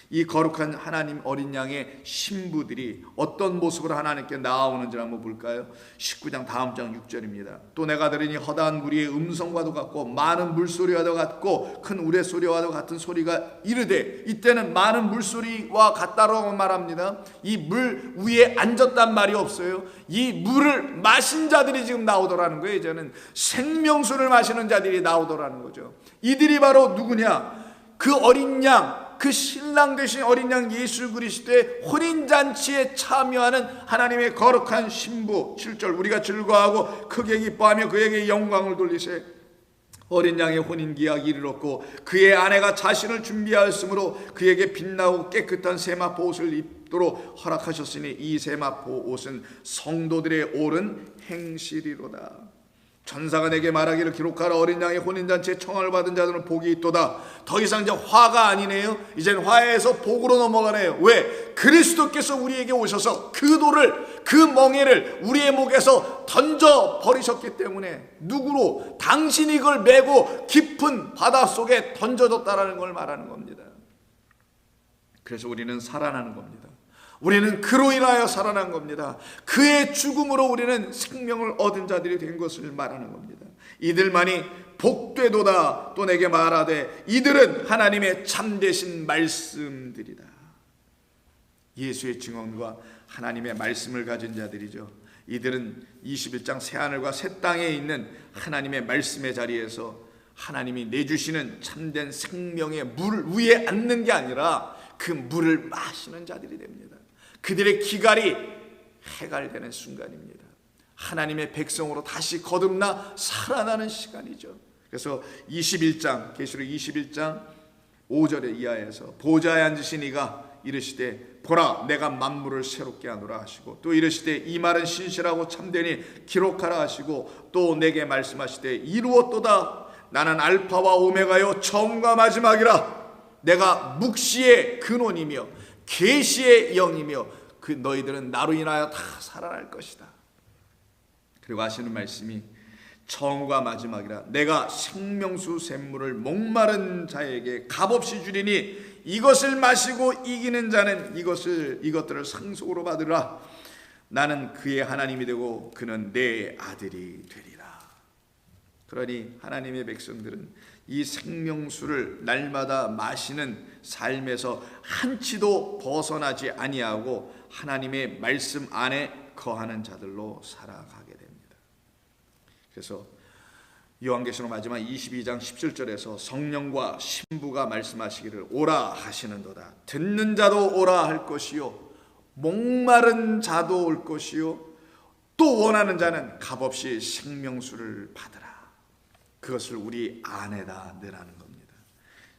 이 거룩한 하나님 어린 양의 신부들이 어떤 모습으로 하나님께 나아오는지 한번 볼까요? 19장 다음 장 6절입니다. 또 내가 들으니 허다한 무리의 음성과도 같고 많은 물소리와도 같고 큰 우레소리와도 같은 소리가 이르되, 이때는 많은 물소리와 같다라고 말합니다. 이 물 위에 앉았단 말이 없어요. 이 물을 마신 자들이 지금 나오더라는 거예요. 이제는 생명수를 마시는 자들이 나오더라는 거죠. 이들이 바로 누구냐? 그 어린 양, 그 신랑 되신 어린 양 예수 그리스도의 혼인잔치에 참여하는 하나님의 거룩한 신부. 7절 우리가 즐거워하고 크게 기뻐하며 그에게 영광을 돌리세. 어린 양의 혼인기약이 이르렀고 그의 아내가 자신을 준비하였으므로 그에게 빛나고 깨끗한 세마포 옷을 입도록 허락하셨으니 이 세마포 옷은 성도들의 옳은 행실이로다. 천사가 내게 말하기를 기록하라. 어린 양의 혼인잔치에 청함을 받은 자들은 복이 있도다. 더 이상 이제 화가 아니네요. 이제는 화해에서 복으로 넘어가네요. 왜? 그리스도께서 우리에게 오셔서 그 돌을, 그 멍에를 우리의 목에서 던져 버리셨기 때문에, 누구로? 당신이 그걸 메고 깊은 바다 속에 던져졌다라는 걸 말하는 겁니다. 그래서 우리는 살아나는 겁니다. 우리는 그로 인하여 살아난 겁니다. 그의 죽음으로 우리는 생명을 얻은 자들이 된 것을 말하는 겁니다. 이들만이 복되도다. 또 내게 말하되 이들은 하나님의 참되신 말씀들이다. 예수의 증언과 하나님의 말씀을 가진 자들이죠. 이들은 21장 새하늘과 새 땅에 있는 하나님의 말씀의 자리에서 하나님이 내주시는 참된 생명의 물 위에 앉는 게 아니라 그 물을 마시는 자들이 됩니다. 그들의 기갈이 해갈되는 순간입니다. 하나님의 백성으로 다시 거듭나 살아나는 시간이죠. 그래서 21장 계시록 21장 5절의 이하에서 보좌에 앉으신 이가 이르시되 보라 내가 만물을 새롭게 하노라 하시고, 또 이르시되 이 말은 신실하고 참되니 기록하라 하시고, 또 내게 말씀하시되 이루었도다. 나는 알파와 오메가요 처음과 마지막이라. 내가 묵시의 근원이며 계시의 영이며 그 너희들은 나로 인하여 다 살아날 것이다. 그리고 하시는 말씀이 처음과 마지막이라. 내가 생명수 샘물을 목마른 자에게 값없이 주리니 이것을 마시고 이기는 자는 이것들을 상속으로 받으라. 나는 그의 하나님이 되고 그는 내 아들이 되리라. 그러니 하나님의 백성들은 이 생명수를 날마다 마시는 삶에서 한치도 벗어나지 아니하고 하나님의 말씀 안에 거하는 자들로 살아가게 됩니다. 그래서 요한계시록 마지막 22장 17절에서 성령과 신부가 말씀하시기를 오라 하시는도다. 듣는 자도 오라 할 것이요 목마른 자도 올 것이요 또 원하는 자는 값없이 생명수를 받으라. 그것을 우리 안에다 넣으라는 겁니다.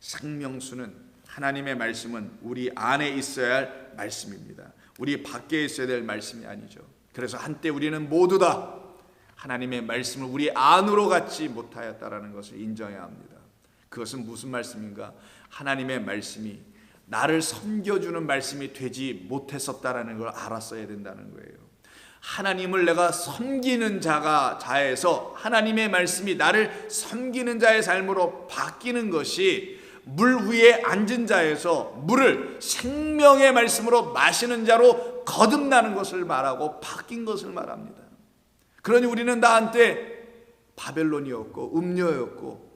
생명수는, 하나님의 말씀은 우리 안에 있어야 할 말씀입니다. 우리 밖에 있어야 될 말씀이 아니죠. 그래서 한때 우리는 모두 다 하나님의 말씀을 우리 안으로 갖지 못하였다라는 것을 인정해야 합니다. 그것은 무슨 말씀인가? 하나님의 말씀이 나를 섬겨주는 말씀이 되지 못했었다라는 걸 알았어야 된다는 거예요. 하나님을 내가 섬기는 자에서 하나님의 말씀이 나를 섬기는 자의 삶으로 바뀌는 것이 물 위에 앉은 자에서 물을 생명의 말씀으로 마시는 자로 거듭나는 것을 말하고 바뀐 것을 말합니다. 그러니 우리는 나한테 바벨론이었고 음녀였고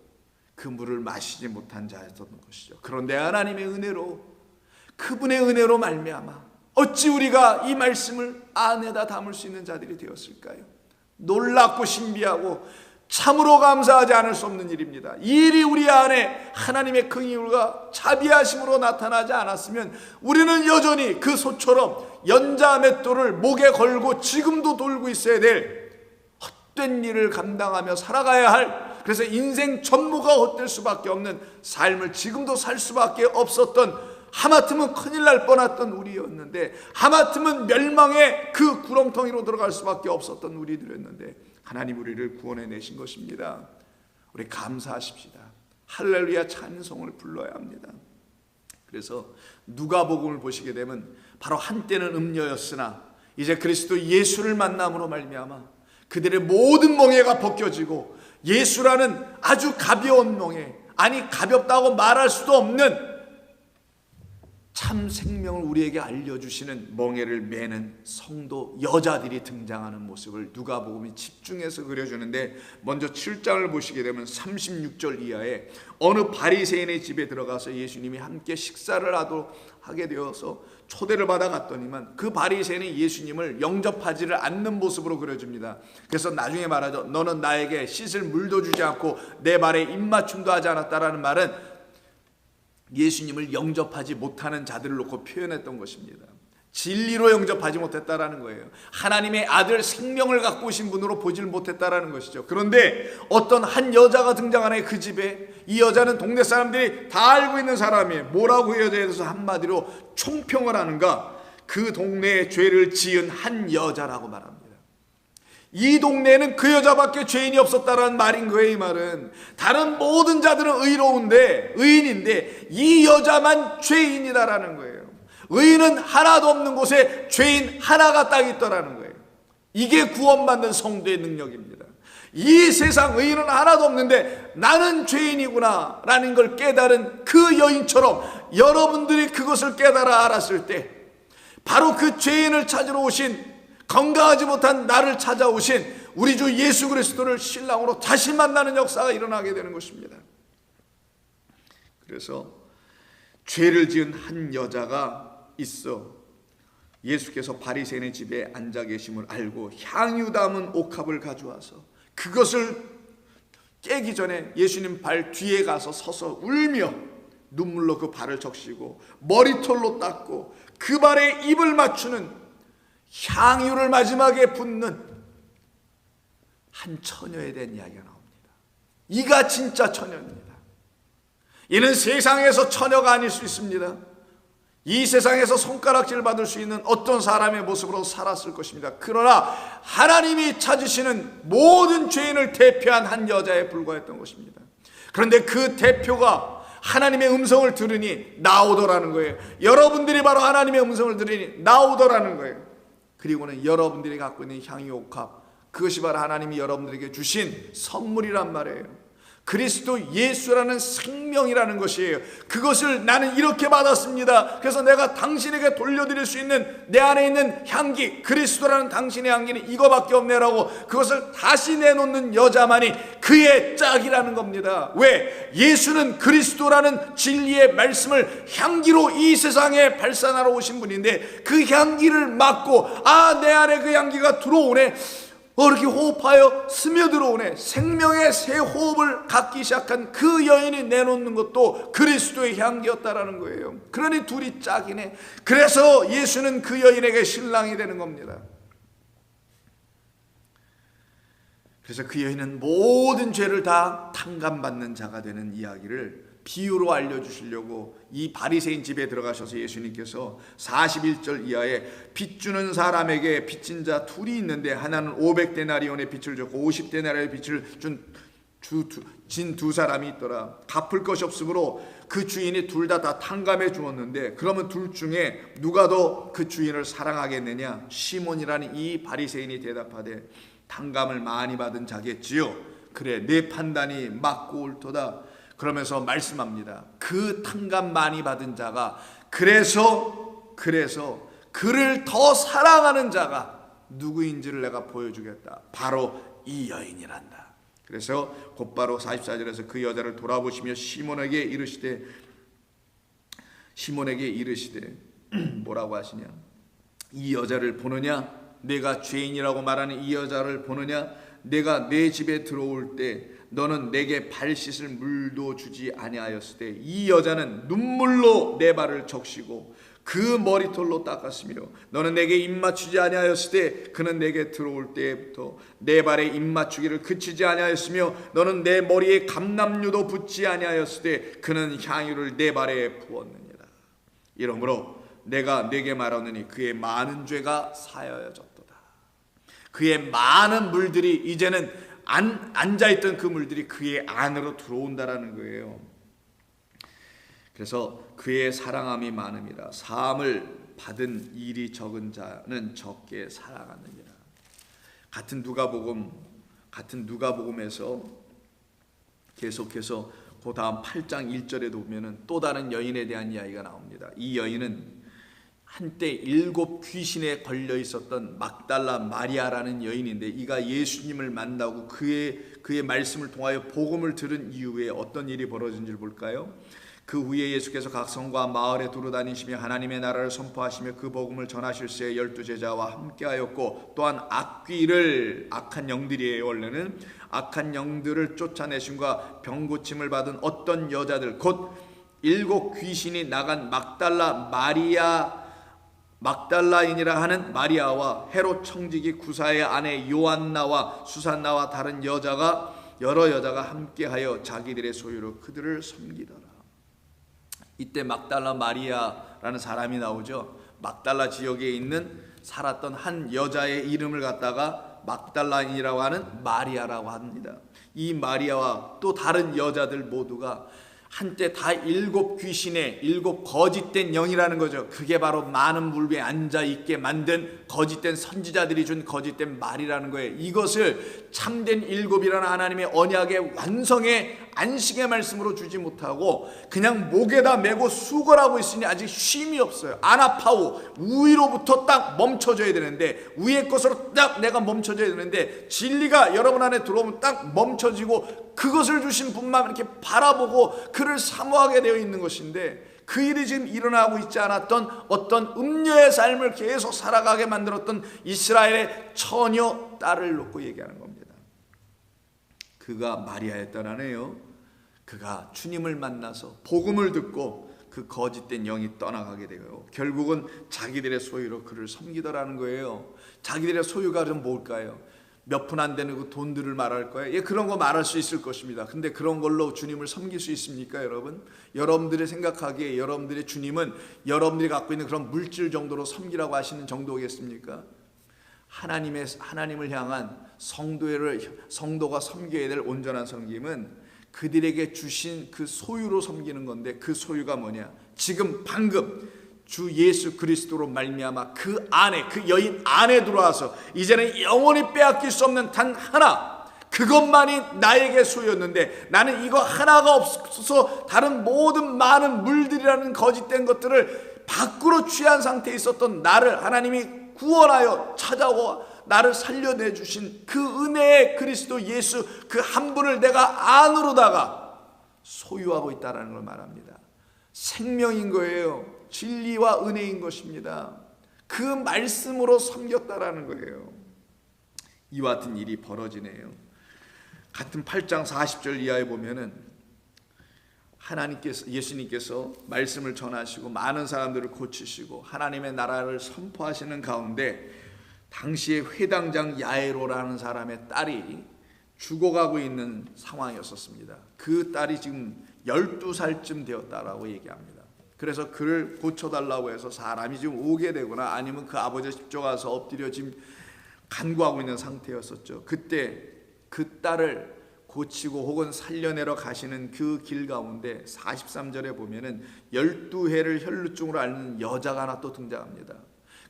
그 물을 마시지 못한 자였던 것이죠. 그런데 하나님의 은혜로, 그분의 은혜로 말미암아 어찌 우리가 이 말씀을 안에다 담을 수 있는 자들이 되었을까요? 놀랍고 신비하고 참으로 감사하지 않을 수 없는 일입니다. 이 일이 우리 안에 하나님의 긍휼과 자비하심으로 나타나지 않았으면 우리는 여전히 그 소처럼 연자 맷돌을 목에 걸고 지금도 돌고 있어야 될 헛된 일을 감당하며 살아가야 할, 그래서 인생 전부가 헛될 수밖에 없는 삶을 지금도 살 수밖에 없었던, 하마터면 큰일 날 뻔했던 우리였는데, 하마터면 멸망의 그 구렁텅이로 들어갈 수밖에 없었던 우리들이었는데 하나님 우리를 구원해 내신 것입니다. 우리 감사하십시다. 할렐루야 찬송을 불러야 합니다. 그래서 누가복음을 보시게 되면 바로 한때는 음녀였으나 이제 그리스도 예수를 만남으로 말미암아 그들의 모든 멍에가 벗겨지고 예수라는 아주 가벼운 멍에, 아니 가볍다고 말할 수도 없는 참 생명을 우리에게 알려주시는 멍에를 매는 성도 여자들이 등장하는 모습을 누가복음이 집중해서 그려주는데, 먼저 7장을 보시게 되면 36절 이하에 어느 바리새인의 집에 들어가서 예수님이 함께 식사를 하게 되어서 초대를 받아 갔더니만 그 바리새인이 예수님을 영접하지를 않는 모습으로 그려집니다. 그래서 나중에 말하죠. 너는 나에게 씻을 물도 주지 않고 내 발에 입맞춤도 하지 않았다라는 말은 예수님을 영접하지 못하는 자들을 놓고 표현했던 것입니다. 진리로 영접하지 못했다라는 거예요. 하나님의 아들 생명을 갖고 오신 분으로 보질 못했다라는 것이죠. 그런데 어떤 한 여자가 등장하네. 그 집에 이 여자는 동네 사람들이 다 알고 있는 사람이에요. 뭐라고 그 여자에 대해서 한마디로 총평을 하는가? 그 동네에 죄를 지은 한 여자라고 말합니다. 이 동네에는 그 여자밖에 죄인이 없었다라는 말인 거예요. 이 말은 다른 모든 자들은 의인인데 이 여자만 죄인이다라는 거예요. 의인은 하나도 없는 곳에 죄인 하나가 딱 있더라는 거예요. 이게 구원받는 성도의 능력입니다. 이 세상 의인은 하나도 없는데 나는 죄인이구나 라는 걸 깨달은 그 여인처럼 여러분들이 그것을 깨달아 알았을 때 바로 그 죄인을 찾으러 오신, 건강하지 못한 나를 찾아오신 우리 주 예수 그리스도를 신랑으로 다시 만나는 역사가 일어나게 되는 것입니다. 그래서 죄를 지은 한 여자가 있어 예수께서 바리새인의 집에 앉아 계심을 알고 향유 담은 옥합을 가져와서 그것을 깨기 전에 예수님 발 뒤에 가서 서서 울며 눈물로 그 발을 적시고 머리털로 닦고 그 발에 입을 맞추는, 향유를 마지막에 붓는 한 처녀에 대한 이야기가 나옵니다. 이가 진짜 처녀입니다. 이는 세상에서 처녀가 아닐 수 있습니다. 이 세상에서 손가락질 받을 수 있는 어떤 사람의 모습으로 살았을 것입니다. 그러나 하나님이 찾으시는 모든 죄인을 대표한 한 여자에 불과했던 것입니다. 그런데 그 대표가 하나님의 음성을 들으니 나오더라는 거예요. 여러분들이 바로 하나님의 음성을 들으니 나오더라는 거예요. 그리고는 여러분들이 갖고 있는 향유 옥합, 그것이 바로 하나님이 여러분들에게 주신 선물이란 말이에요. 그리스도 예수라는 생명이라는 것이에요. 그것을 나는 이렇게 받았습니다. 그래서 내가 당신에게 돌려드릴 수 있는 내 안에 있는 향기, 그리스도라는 당신의 향기는 이거밖에 없네라고 그것을 다시 내놓는 여자만이 그의 짝이라는 겁니다. 왜? 예수는 그리스도라는 진리의 말씀을 향기로 이 세상에 발산하러 오신 분인데 그 향기를 맡고 내 안에 그 향기가 들어오네, 이렇게 호흡하여 스며들어오네, 생명의 새 호흡을 갖기 시작한 그 여인이 내놓는 것도 그리스도의 향기였다라는 거예요. 그러니 둘이 짝이네. 그래서 예수는 그 여인에게 신랑이 되는 겁니다. 그래서 그 여인은 모든 죄를 다 탕감받는 자가 되는 이야기를 비유로 알려주시려고 이 바리새인 집에 들어가셔서 예수님께서 41절 이하에 빚 주는 사람에게 빚진 자 둘이 있는데 하나는 500데나리온의 빚을 줬고 50데나리온의 빚을 진 두 사람이 있더라. 갚을 것이 없으므로 그 주인이 둘 다 탕감해 주었는데 그러면 둘 중에 누가 더 그 주인을 사랑하겠느냐? 시몬이라는 이 바리새인이 대답하되 탕감을 많이 받은 자겠지요. 그래, 내 판단이 맞고 옳도다. 그러면서 말씀합니다. 그 탕감 많이 받은 자가 그래서 그를 더 사랑하는 자가 누구인지를 내가 보여주겠다. 바로 이 여인이란다. 그래서 곧바로 44절에서 그 여자를 돌아보시며 시몬에게 이르시되 뭐라고 하시냐? 이 여자를 보느냐? 내가 죄인이라고 말하는 이 여자를 보느냐? 내가 내 집에 들어올 때 너는 내게 발 씻을 물도 주지 아니하였으되 이 여자는 눈물로 내 발을 적시고 그 머리털로 닦았으며 너는 내게 입 맞추지 아니하였으되 그는 내게 들어올 때부터 내 발에 입 맞추기를 그치지 아니하였으며 너는 내 머리에 감람류도 붓지 아니하였으되 그는 향유를 내 발에 부었느니라. 이러므로 내가 네게 말하노니 그의 많은 죄가 사하여졌도다. 그의 많은 물들이 이제는 앉아있던 그 물들이 그의 안으로 들어온다라는 거예요. 그래서 그의 사랑함이 많음이라 사함을 받은 일이 적은 자는 적게 사랑하느니라. 같은 누가복음에서 계속해서 그 다음 8장 1절에도 보면은 또 다른 여인에 대한 이야기가 나옵니다. 이 여인은 한때 7 귀신에 걸려 있었던 막달라 마리아라는 여인인데 이가 예수님을 만나고 그의 말씀을 통하여 복음을 들은 이후에 어떤 일이 벌어진지를 볼까요? 그 후에 예수께서 각 성과 마을에 두루다니시며 하나님의 나라를 선포하시며 그 복음을 전하실 새 12 제자와 함께하였고 또한 악한 영들이에요. 원래는 악한 영들을 쫓아내심과 병고침을 받은 어떤 여자들 곧 7 귀신이 나간 막달라인이라 하는 마리아와 헤롯 청지기 구사의 아내 요한나와 수산나와 다른 여러 여자가 함께하여 자기들의 소유로 그들을 섬기더라. 이때 막달라 마리아라는 사람이 나오죠. 막달라 지역에 살았던 한 여자의 이름을 갖다가 막달라인이라고 하는 마리아라고 합니다. 이 마리아와 또 다른 여자들 모두가 한때 다 7 귀신의 7 거짓된 영이라는 거죠. 그게 바로 많은 물 위에 앉아있게 만든 거짓된 선지자들이 준 거짓된 말이라는 거예요. 이것을 참된 7이라는 하나님의 언약의 완성의 안식의 말씀으로 주지 못하고 그냥 목에다 메고 수거하고 있으니 아직 쉼이 없어요. 아나파우 위로부터 딱 멈춰져야 되는데 위의 것으로 딱 내가 멈춰져야 되는데 진리가 여러분 안에 들어오면 딱 멈춰지고 그것을 주신 분만 이렇게 바라보고 그를 사모하게 되어 있는 것인데 그 일이 지금 일어나고 있지 않았던 어떤 음녀의 삶을 계속 살아가게 만들었던 이스라엘의 처녀 딸을 놓고 얘기하는 겁니다. 그가 마리아였더라네요. 그가 주님을 만나서 복음을 듣고 그 거짓된 영이 떠나가게 되고요. 결국은 자기들의 소유로 그를 섬기더라는 거예요. 자기들의 소유가 좀 뭘까요? 몇 푼 안 되는 그 돈들을 말할 거예요. 예, 그런 거 말할 수 있을 것입니다. 근데 그런 걸로 주님을 섬길 수 있습니까, 여러분? 여러분들이 생각하기에 여러분들의 주님은 여러분들이 갖고 있는 그런 물질 정도로 섬기라고 하시는 정도겠습니까? 하나님을 향한 성도가 섬겨야 될 온전한 섬김은 그들에게 주신 그 소유로 섬기는 건데 그 소유가 뭐냐? 지금 방금 주 예수 그리스도로 말미암아 그 여인 안에 들어와서 이제는 영원히 빼앗길 수 없는 단 하나 그것만이 나에게 소유였는데 나는 이거 하나가 없어서 다른 모든 많은 물들이라는 거짓된 것들을 밖으로 취한 상태에 있었던 나를 하나님이 구원하여 찾아와 나를 살려내 주신 그 은혜의 그리스도 예수 그 한 분을 내가 안으로다가 소유하고 있다는 걸 말합니다. 생명인 거예요. 진리와 은혜인 것입니다. 그 말씀으로 섬겼다라는 거예요. 이와 같은 일이 벌어지네요. 같은 8장 40절 이하에 보면은 예수님께서 말씀을 전하시고 많은 사람들을 고치시고 하나님의 나라를 선포하시는 가운데 당시에 회당장 야이로라는 사람의 딸이 죽어가고 있는 상황이었습니다. 그 딸이 지금 12살쯤 되었다라고 얘기합니다. 그래서 그를 고쳐달라고 해서 사람이 지금 오게 되거나 아니면 그 아버지가 직접 가서 엎드려 지금 간구하고 있는 상태였었죠. 그때 그 딸을 고치고 혹은 살려내러 가시는 그 길 가운데 43절에 보면은 12해를 혈루증으로 앓는 여자가 하나 또 등장합니다.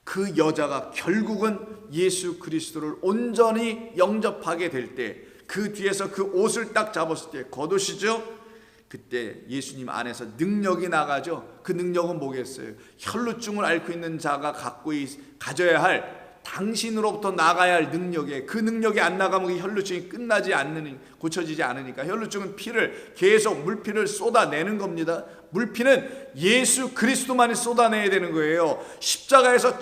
그 여자가 결국은 예수 그리스도를 온전히 영접하게 될 때 그 뒤에서 그 옷을 딱 잡았을 때 겉옷이죠. 그때 예수님 안에서 능력이 나가죠. 그 능력은 뭐겠어요? 혈루증을 앓고 있는 자가 가져야 할 당신으로부터 나가야 할 능력에 그 능력이 안 나가면 혈루증이 고쳐지지 않으니까 혈루증은 피를 계속 물피를 쏟아내는 겁니다. 물피는 예수 그리스도만이 쏟아내야 되는 거예요. 십자가에서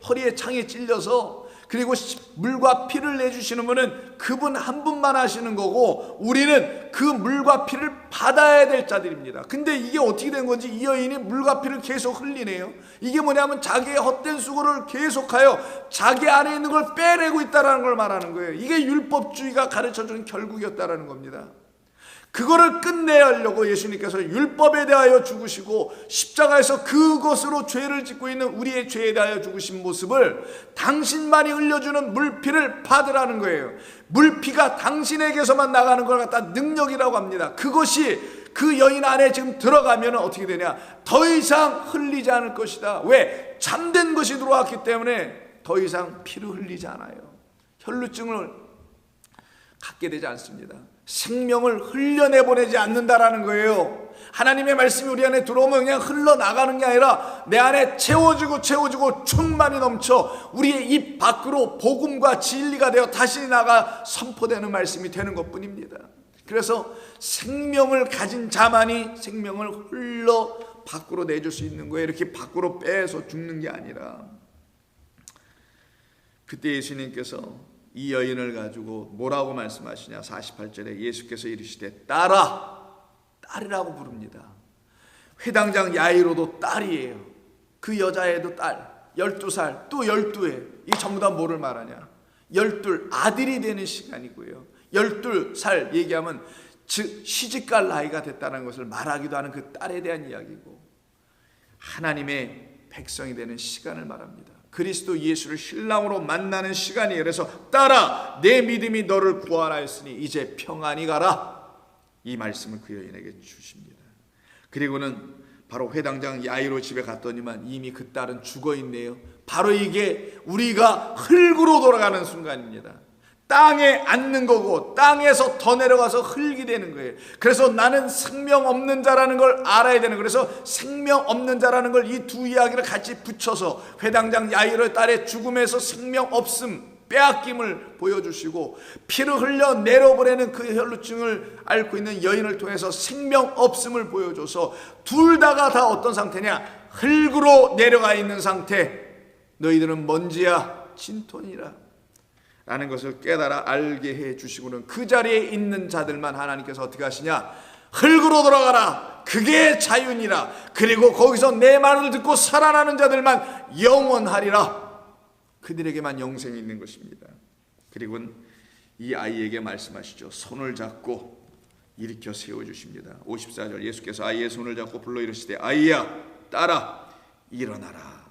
허리에 창에 찔려서 그리고 물과 피를 내주시는 분은 그분 한 분만 하시는 거고 우리는 그 물과 피를 받아야 될 자들입니다. 근데 이게 어떻게 된 건지 이 여인이 물과 피를 계속 흘리네요. 이게 뭐냐면 자기의 헛된 수고를 계속하여 자기 안에 있는 걸 빼내고 있다는 걸 말하는 거예요. 이게 율법주의가 가르쳐주는 결국이었다는 겁니다. 그거를 끝내려고 예수님께서 율법에 대하여 죽으시고 십자가에서 그것으로 죄를 짓고 있는 우리의 죄에 대하여 죽으신 모습을 당신만이 흘려주는 물피를 받으라는 거예요. 물피가 당신에게서만 나가는 걸 갖다 능력이라고 합니다. 그것이 그 여인 안에 지금 들어가면 어떻게 되냐? 더 이상 흘리지 않을 것이다. 왜? 잠든 것이 들어왔기 때문에 더 이상 피를 흘리지 않아요. 혈루증을 갖게 되지 않습니다. 생명을 흘려내보내지 않는다라는 거예요. 하나님의 말씀이 우리 안에 들어오면 그냥 흘러나가는 게 아니라 내 안에 채워지고 충만이 넘쳐 우리의 입 밖으로 복음과 진리가 되어 다시 나가 선포되는 말씀이 되는 것뿐입니다. 그래서 생명을 가진 자만이 생명을 흘러 밖으로 내줄 수 있는 거예요. 이렇게 밖으로 빼서 죽는 게 아니라. 그때 예수님께서 이 여인을 가지고 뭐라고 말씀하시냐? 48절에 예수께서 이르시되 딸이라고 부릅니다. 회당장 야이로도 딸이에요. 그 여자애도 딸. 12살 또 12해. 이게 전부 다 뭐를 말하냐? 12 아들이 되는 시간이고요. 12살 얘기하면 즉 시집갈 나이가 됐다는 것을 말하기도 하는 그 딸에 대한 이야기고 하나님의 백성이 되는 시간을 말합니다. 그리스도 예수를 신랑으로 만나는 시간이에요. 그래서 딸아 내 믿음이 너를 구원하였으니 이제 평안히 가라. 이 말씀을 그 여인에게 주십니다. 그리고는 바로 회당장 야이로 집에 갔더니만 이미 그 딸은 죽어있네요. 바로 이게 우리가 흙으로 돌아가는 순간입니다. 땅에 앉는 거고 땅에서 더 내려가서 흙이 되는 거예요. 그래서 나는 생명 없는 자라는 걸 알아야 되는 거예요. 그래서 생명 없는 자라는 걸 이 두 이야기를 같이 붙여서 회당장 야이로의 딸의 죽음에서 생명 없음 빼앗김을 보여주시고 피를 흘려 내려보내는 그 혈루증을 앓고 있는 여인을 통해서 생명 없음을 보여줘서 둘 다가 다 어떤 상태냐? 흙으로 내려가 있는 상태. 너희들은 먼지야 진토니라 라는 것을 깨달아 알게 해주시고는 그 자리에 있는 자들만 하나님께서 어떻게 하시냐? 흙으로 돌아가라. 그게 자유니라. 그리고 거기서 내 말을 듣고 살아나는 자들만 영원하리라. 그들에게만 영생이 있는 것입니다. 그리고는 이 아이에게 말씀하시죠. 손을 잡고 일으켜 세워주십니다. 54절 예수께서 아이의 손을 잡고 불러 이르시되 아이야 딸아 일어나라.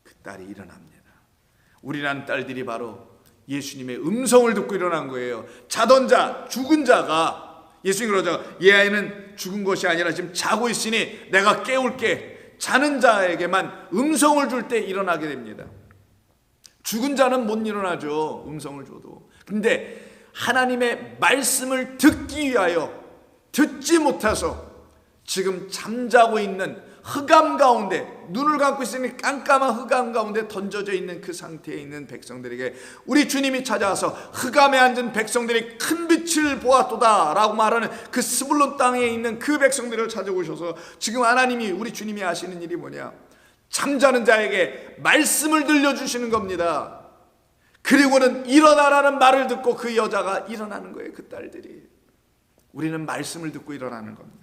그 딸이 일어납니다. 우리라는 딸들이 바로 예수님의 음성을 듣고 일어난 거예요. 자던 자, 죽은 자가 예수님 그러죠. 이 아이는 죽은 것이 아니라 지금 자고 있으니 내가 깨울게. 자는 자에게만 음성을 줄 때 일어나게 됩니다. 죽은 자는 못 일어나죠. 음성을 줘도. 근데 하나님의 말씀을 듣기 위하여 듣지 못해서 지금 잠자고 있는 흑암 가운데, 눈을 감고 있으니 깜깜한 흑암 가운데 던져져 있는 그 상태에 있는 백성들에게 우리 주님이 찾아와서 흑암에 앉은 백성들이 큰 빛을 보았도다 라고 말하는 그 스불론 땅에 있는 그 백성들을 찾아오셔서 지금 하나님이, 우리 주님이 하시는 일이 뭐냐, 잠자는 자에게 말씀을 들려주시는 겁니다. 그리고는 일어나라는 말을 듣고 그 여자가 일어나는 거예요. 그 딸들이. 우리는 말씀을 듣고 일어나는 겁니다.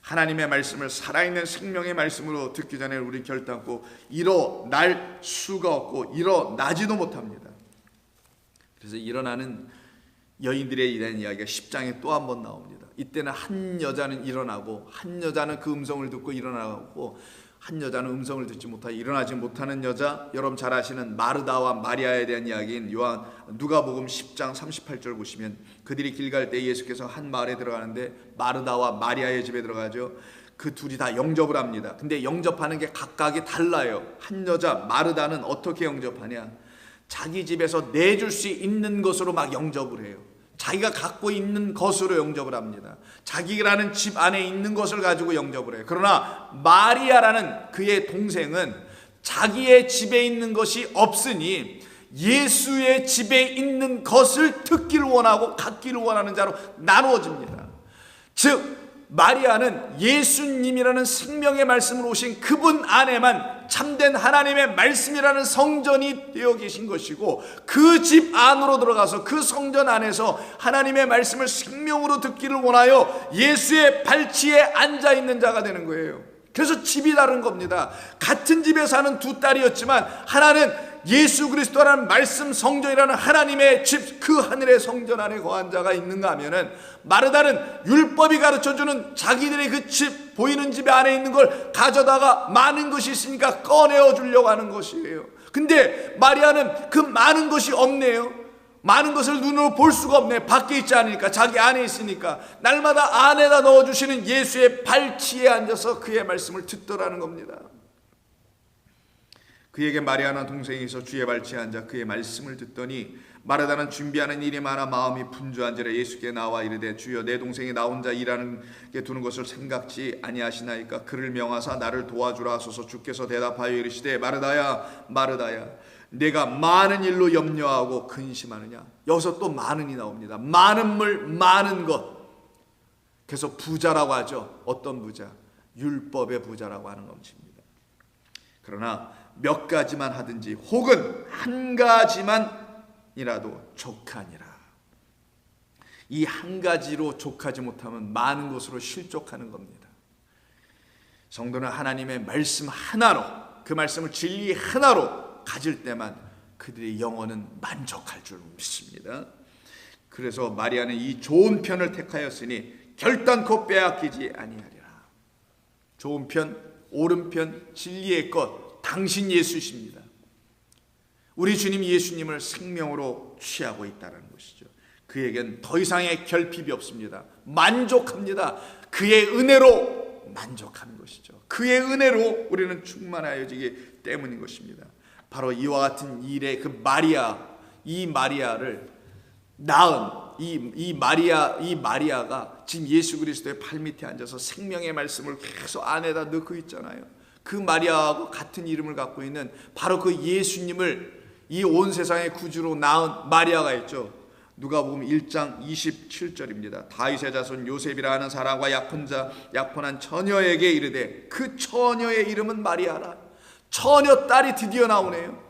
하나님의 말씀을 살아있는 생명의 말씀으로 듣기 전에 우리 결단코 일어날 수가 없고 일어나지도 못합니다. 그래서 일어나는 여인들에 대한 이야기가 10장에 또 한 번 나옵니다. 이때는 한 여자는 일어나고, 한 여자는 그 음성을 듣고 일어나고, 한 여자는 음성을 듣지 못하고 일어나지 못하는 여자, 여러분 잘 아시는 마르다와 마리아에 대한 이야기인 누가복음 10장 38절 보시면, 그들이 길 갈 때 예수께서 한 마을에 들어가는데 마르다와 마리아의 집에 들어가죠. 그 둘이 다 영접을 합니다. 근데 영접하는 게 각각이 달라요. 한 여자 마르다는 어떻게 영접하냐, 자기 집에서 내줄 수 있는 것으로 막 영접을 해요. 자기가 갖고 있는 것으로 영접을 합니다. 자기라는 집 안에 있는 것을 가지고 영접을 해요. 그러나 마리아라는 그의 동생은 자기의 집에 있는 것이 없으니 예수의 집에 있는 것을 듣기를 원하고 갖기를 원하는 자로 나누어집니다. 즉 마리아는 예수님이라는 생명의 말씀으로 오신 그분 안에만 참된 하나님의 말씀이라는 성전이 되어 계신 것이고, 그 집 안으로 들어가서 그 성전 안에서 하나님의 말씀을 생명으로 듣기를 원하여 예수의 발치에 앉아있는 자가 되는 거예요. 그래서 집이 다른 겁니다. 같은 집에 사는 두 딸이었지만 하나는 예수 그리스도라는 말씀 성전이라는 하나님의 집, 그 하늘의 성전 안에 거한 자가 있는가 하면은, 마르다는 율법이 가르쳐주는 자기들의 그 집, 보이는 집 안에 있는 걸 가져다가 많은 것이 있으니까 꺼내어 주려고 하는 것이에요. 근데 마리아는 그 많은 것이 없네요. 많은 것을 눈으로 볼 수가 없네. 밖에 있지 않으니까, 자기 안에 있으니까. 날마다 안에다 넣어주시는 예수의 발치에 앉아서 그의 말씀을 듣더라는 겁니다. 그에게 마리아나 동생이 있어 주의 발치에 앉아 그의 말씀을 듣더니, 마르다는 준비하는 일이 많아 마음이 분주한지라 예수께 나와 이르되, 주여 내 동생이 나 혼자 일하는 게 두는 것을 생각지 아니하시나이까? 그를 명하사 나를 도와주라 하소서. 주께서 대답하여 이르시되, 마르다야 마르다야, 내가 많은 일로 염려하고 근심하느냐. 여기서 또 많은이 나옵니다. 많은 물, 많은 것. 그래서 부자라고 하죠. 어떤 부자? 율법의 부자라고 하는 것입니다. 그러나 몇 가지만 하든지 혹은 한 가지만이라도 족하니라. 이 한 가지로 족하지 못하면 많은 것으로 실족하는 겁니다. 성도는 하나님의 말씀 하나로, 그 말씀을 진리 하나로 가질 때만 그들의 영혼은 만족할 줄 믿습니다. 그래서 마리아는 이 좋은 편을 택하였으니 결단코 빼앗기지 아니하리라. 좋은 편, 옳은 편, 진리의 것, 당신 예수십니다. 우리 주님 예수님을 생명으로 취하고 있다는 것이죠. 그에겐 더 이상의 결핍이 없습니다. 만족합니다. 그의 은혜로 만족하는 것이죠. 그의 은혜로 우리는 충만하여지기 때문인 것입니다. 바로 이와 같은 일에 그 마리아, 이 마리아를 낳은 이 마리아가 지금 예수 그리스도의 발밑에 앉아서 생명의 말씀을 계속 안에다 넣고 있잖아요. 그 마리아하고 같은 이름을 갖고 있는 바로 그 예수님을 이 온 세상의 구주로 낳은 마리아가 있죠. 누가복음 1장 27절입니다. 다윗의 자손 요셉이라 하는 사람과 약혼한 처녀에게 이르되, 그 처녀의 이름은 마리아라. 처녀딸이 드디어 나오네요.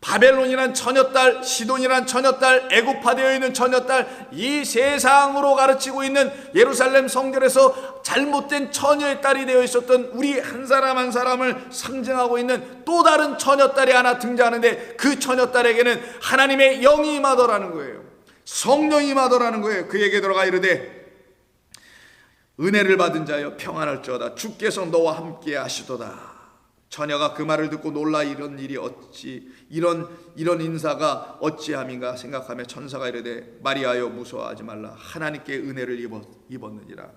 바벨론이란 처녀딸, 시돈이란 처녀딸, 애굽화되어 있는 처녀딸, 이 세상으로 가르치고 있는 예루살렘 성전에서 잘못된 처녀의 딸이 되어 있었던 우리 한 사람 한 사람을 상징하고 있는 또 다른 처녀딸이 하나 등장하는데, 그 처녀딸에게는 하나님의 영이 임하더라는 거예요. 성령이 임하더라는 거예요. 그에게 들어가 이르되, 은혜를 받은 자여 평안할지어다. 주께서 너와 함께 하시도다. 처녀가 그 말을 듣고 놀라 이런 일이 어찌 이런 인사가 어찌함인가 생각하며 천사가 이르되, 마리아여 무서워하지 말라. 하나님께 은혜를 입었느니라.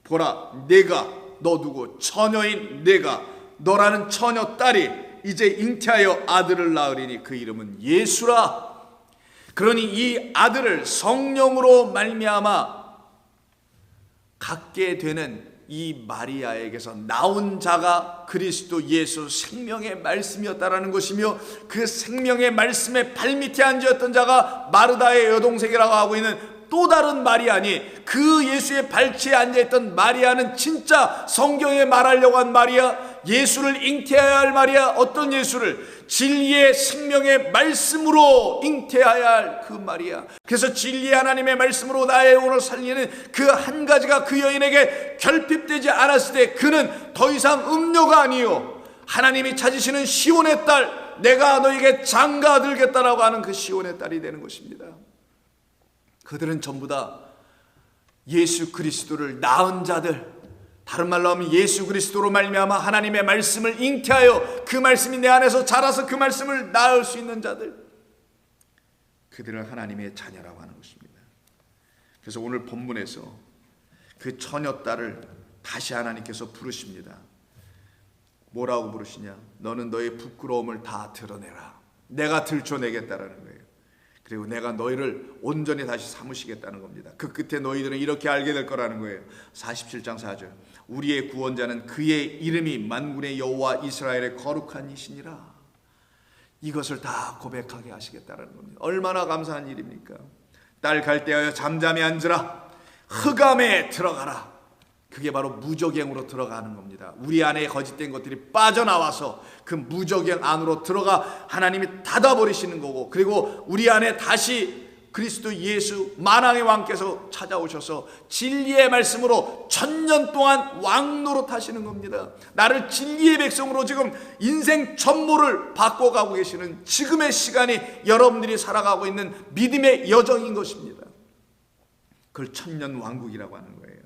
보라, 내가 너 두고 처녀인 내가 너라는 처녀 딸이 이제 잉태하여 아들을 낳으리니 그 이름은 예수라. 그러니 이 아들을 성령으로 말미암아 갖게 되는 이 마리아에게서 나온 자가 그리스도 예수 생명의 말씀이었다라는 것이며, 그 생명의 말씀의 발밑에 앉았던 자가 마르다의 여동생이라고 하고 있는 또 다른 마리아니, 그 예수의 발치에 앉아있던 마리아는 진짜 성경에 말하려고 한 마리아, 예수를 잉태해야 할 마리아, 어떤 예수를? 진리의 생명의 말씀으로 잉태해야 할 그 마리아. 그래서 진리의 하나님의 말씀으로 나의 영혼을 살리는 그 한 가지가 그 여인에게 결핍되지 않았을 때 그는 더 이상 음료가 아니요 하나님이 찾으시는 시온의 딸, 내가 너에게 장가 들겠다라고 하는 그 시온의 딸이 되는 것입니다. 그들은 전부 다 예수 그리스도를 낳은 자들, 다른 말로 하면 예수 그리스도로 말미암아 하나님의 말씀을 잉태하여 그 말씀이 내 안에서 자라서 그 말씀을 낳을 수 있는 자들, 그들은 하나님의 자녀라고 하는 것입니다. 그래서 오늘 본문에서 그 처녀딸을 다시 하나님께서 부르십니다. 뭐라고 부르시냐? 너는 너의 부끄러움을 다 드러내라. 내가 들춰내겠다라는 거예요. 그리고 내가 너희를 온전히 다시 삼으시겠다는 겁니다. 그 끝에 너희들은 이렇게 알게 될 거라는 거예요. 47장 4절. 우리의 구원자는 그의 이름이 만군의 여호와 이스라엘의 거룩한 이시니라. 이것을 다 고백하게 하시겠다는 겁니다. 얼마나 감사한 일입니까? 딸 갈대하여 잠잠히 앉으라. 흑암에 들어가라. 그게 바로 무저갱으로 들어가는 겁니다. 우리 안에 거짓된 것들이 빠져나와서 그 무저갱 안으로 들어가 하나님이 닫아버리시는 거고, 그리고 우리 안에 다시 그리스도 예수 만왕의 왕께서 찾아오셔서 진리의 말씀으로 1000년 동안 왕노릇 하시는 겁니다. 나를 진리의 백성으로 지금 인생 전모를 바꿔가고 계시는 지금의 시간이 여러분들이 살아가고 있는 믿음의 여정인 것입니다. 그걸 1000년 왕국이라고 하는 거예요.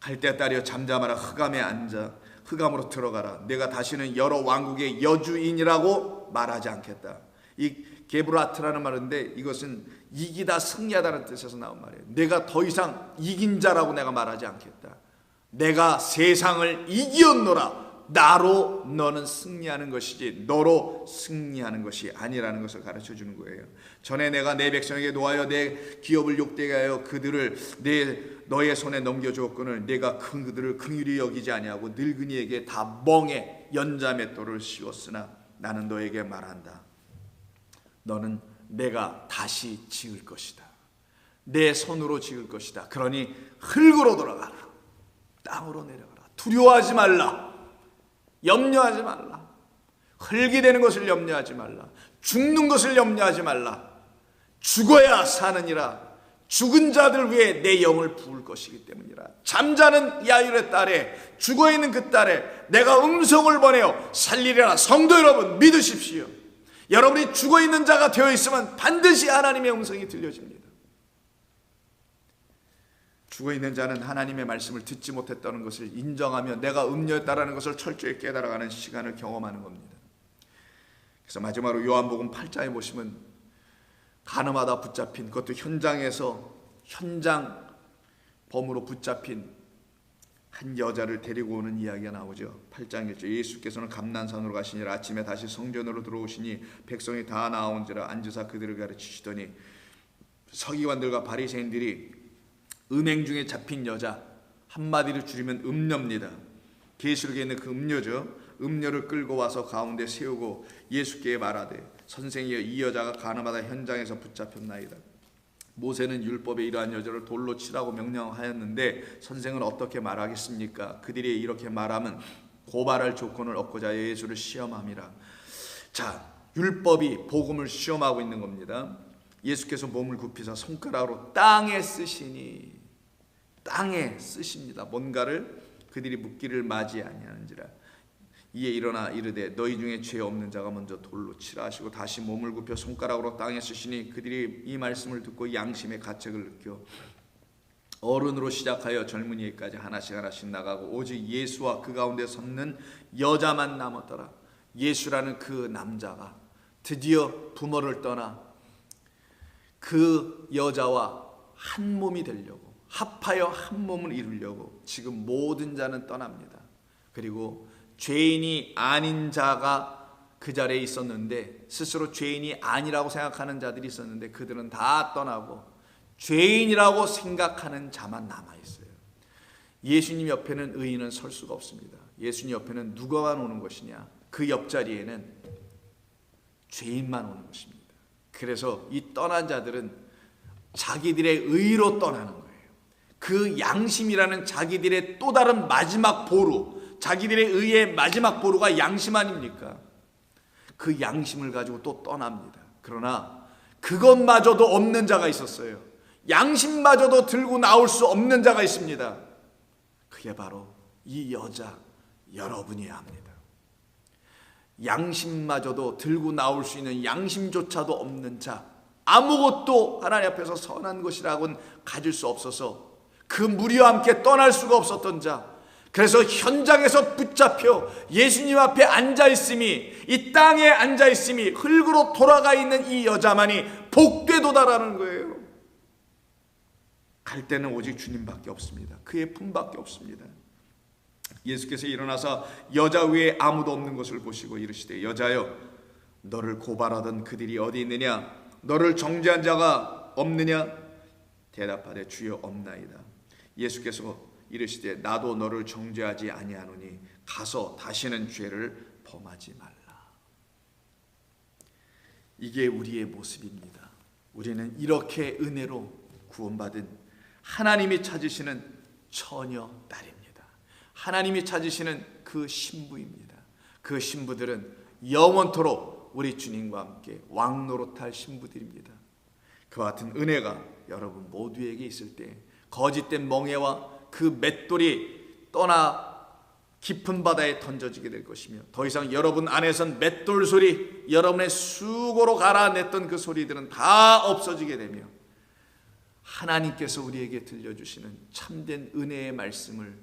갈대 딸이여 잠잠하라. 흑암에 앉아 흑암으로 들어가라. 내가 다시는 여러 왕국의 여주인이라고 말하지 않겠다. 이 게브라트라는 말인데 이것은 이기다 승리하다는 뜻에서 나온 말이에요. 내가 더 이상 이긴 자라고 내가 말하지 않겠다. 내가 세상을 이기었노라. 나로 너는 승리하는 것이지 너로 승리하는 것이 아니라는 것을 가르쳐 주는 거예요. 전에 내가 내 백성에게 노하여 내 기업을 욕되게 하여 그들을 너의 손에 넘겨주었거늘 내가 그들을 긍휼히 여기지 아니하고 늙은이에게 다 멍에 연자맷돌을 씌웠으나 나는 너에게 말한다. 너는 내가 다시 지을 것이다. 내 손으로 지을 것이다. 그러니 흙으로 돌아가라. 땅으로 내려가라. 두려워하지 말라. 염려하지 말라. 흙이 되는 것을 염려하지 말라. 죽는 것을 염려하지 말라. 죽어야 사느니라. 죽은 자들 위해 내 영을 부을 것이기 때문이라. 잠자는 야일의 딸에, 죽어있는 그 딸에 내가 음성을 보내어 살리리라. 성도 여러분 믿으십시오. 여러분이 죽어있는 자가 되어 있으면 반드시 하나님의 음성이 들려집니다. 죽어있는 자는 하나님의 말씀을 듣지 못했다는 것을 인정하며 내가 음녀였다라는 것을 철저히 깨달아가는 시간을 경험하는 겁니다. 그래서 마지막으로 요한복음 8장에 보시면 가늠하다 붙잡힌, 그것도 현장에서 현장 범으로 붙잡힌 한 여자를 데리고 오는 이야기가 나오죠. 8장 1절. 예수께서는 감난산으로 가시니라. 아침에 다시 성전으로 들어오시니 백성이 다 나온지라 앉으사 그들을 가르치시더니 서기관들과 바리새인들이 음행 중에 잡힌 여자, 한마디로 줄이면 음녀입니다. 계시록에 있는 그 음녀죠. 음녀를 끌고 와서 가운데 세우고 예수께 말하되 선생이여 이 여자가 가늠하다 현장에서 붙잡혔나이다. 모세는 율법에 이러한 여자를 돌로 치라고 명령하였는데 선생은 어떻게 말하겠습니까? 그들이 이렇게 말하면 고발할 조건을 얻고자 예수를 시험함이라. 자, 율법이 복음을 시험하고 있는 겁니다. 예수께서 몸을 굽히사 손가락으로 땅에 쓰시니, 땅에 쓰십니다. 뭔가를 그들이 묻기를 맞이 아니하는지라. 이에 일어나 이르되 너희 중에 죄 없는 자가 먼저 돌로 치라 하시고 다시 몸을 굽혀 손가락으로 땅에 쓰시니 그들이 이 말씀을 듣고 양심의 가책을 느껴 어른으로 시작하여 젊은이까지 하나씩 하나씩 나가고 오직 예수와 그 가운데 섰는 여자만 남았더라. 예수라는 그 남자가 드디어 부모를 떠나 그 여자와 한 몸이 되려고, 합하여 한 몸을 이루려고 지금 모든 자는 떠납니다. 그리고 죄인이 아닌 자가 그 자리에 있었는데, 스스로 죄인이 아니라고 생각하는 자들이 있었는데 그들은 다 떠나고 죄인이라고 생각하는 자만 남아있어요. 예수님 옆에는 의인은 설 수가 없습니다. 예수님 옆에는 누가만 오는 것이냐? 그 옆자리에는 죄인만 오는 것입니다. 그래서 이 떠난 자들은 자기들의 의로 떠나는 거예요. 그 양심이라는 자기들의 또 다른 마지막 보루, 자기들의 의의 마지막 보루가 양심 아닙니까? 그 양심을 가지고 또 떠납니다. 그러나 그것마저도 없는 자가 있었어요. 양심마저도 들고 나올 수 없는 자가 있습니다. 그게 바로 이 여자 여러분이어야 합니다. 양심마저도 들고 나올 수 있는 양심조차도 없는 자, 아무것도 하나님 앞에서 선한 것이라고는 가질 수 없어서 그 무리와 함께 떠날 수가 없었던 자, 그래서 현장에서 붙잡혀 예수님 앞에 앉아있음이, 이 땅에 앉아있음이, 흙으로 돌아가 있는 이 여자만이 복되도다라는 거예요. 갈 때는 오직 주님밖에 없습니다. 그의 품밖에 없습니다. 예수께서 일어나서 여자 외에 아무도 없는 것을 보시고 이르시되, 여자여, 너를 고발하던 그들이 어디 있느냐? 너를 정죄한 자가 없느냐? 대답하되 주여 없나이다. 예수께서 이르시되, 나도 너를 정죄하지 아니하노니 가서 다시는 죄를 범하지 말라. 이게 우리의 모습입니다. 우리는 이렇게 은혜로 구원받은 하나님이 찾으시는 처녀 딸입니다. 하나님이 찾으시는 그 신부입니다. 그 신부들은 영원토록 우리 주님과 함께 왕노릇할 신부들입니다. 그와 같은 은혜가 여러분 모두에게 있을 때 거짓된 멍에와 그 맷돌이 떠나 깊은 바다에 던져지게 될 것이며, 더 이상 여러분 안에선 맷돌 소리, 여러분의 수고로 갈아냈던 그 소리들은 다 없어지게 되며, 하나님께서 우리에게 들려주시는 참된 은혜의 말씀을,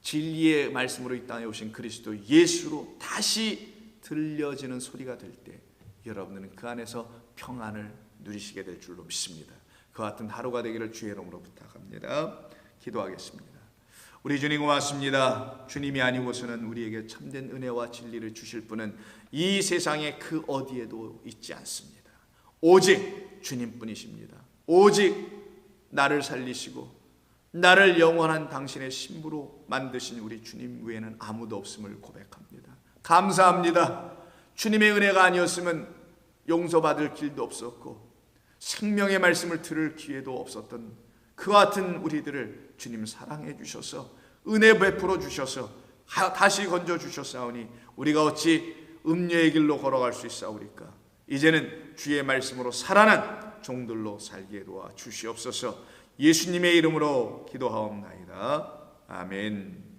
진리의 말씀으로 이 땅에 오신 그리스도 예수로 다시 들려지는 소리가 될 때 여러분은 그 안에서 평안을 누리시게 될 줄로 믿습니다. 그와 같은 하루가 되기를 주의 이름으로 부탁합니다. 기도하겠습니다. 우리 주님 고맙습니다. 주님이 아니고서는 우리에게 참된 은혜와 진리를 주실 분은 이 세상에 그 어디에도 있지 않습니다. 오직 주님뿐이십니다. 오직 나를 살리시고 나를 영원한 당신의 신부로 만드신 우리 주님 외에는 아무도 없음을 고백합니다. 감사합니다. 주님의 은혜가 아니었으면 용서받을 길도 없었고 생명의 말씀을 들을 기회도 없었던 그와 같은 우리들을 주님 사랑해 주셔서 은혜 베풀어 주셔서 다시 건져 주셨사오니 우리가 어찌 음녀의 길로 걸어갈 수 있사오리까? 이제는 주의 말씀으로 살아난 종들로 살게 도와 주시옵소서. 예수님의 이름으로 기도하옵나이다. 아멘.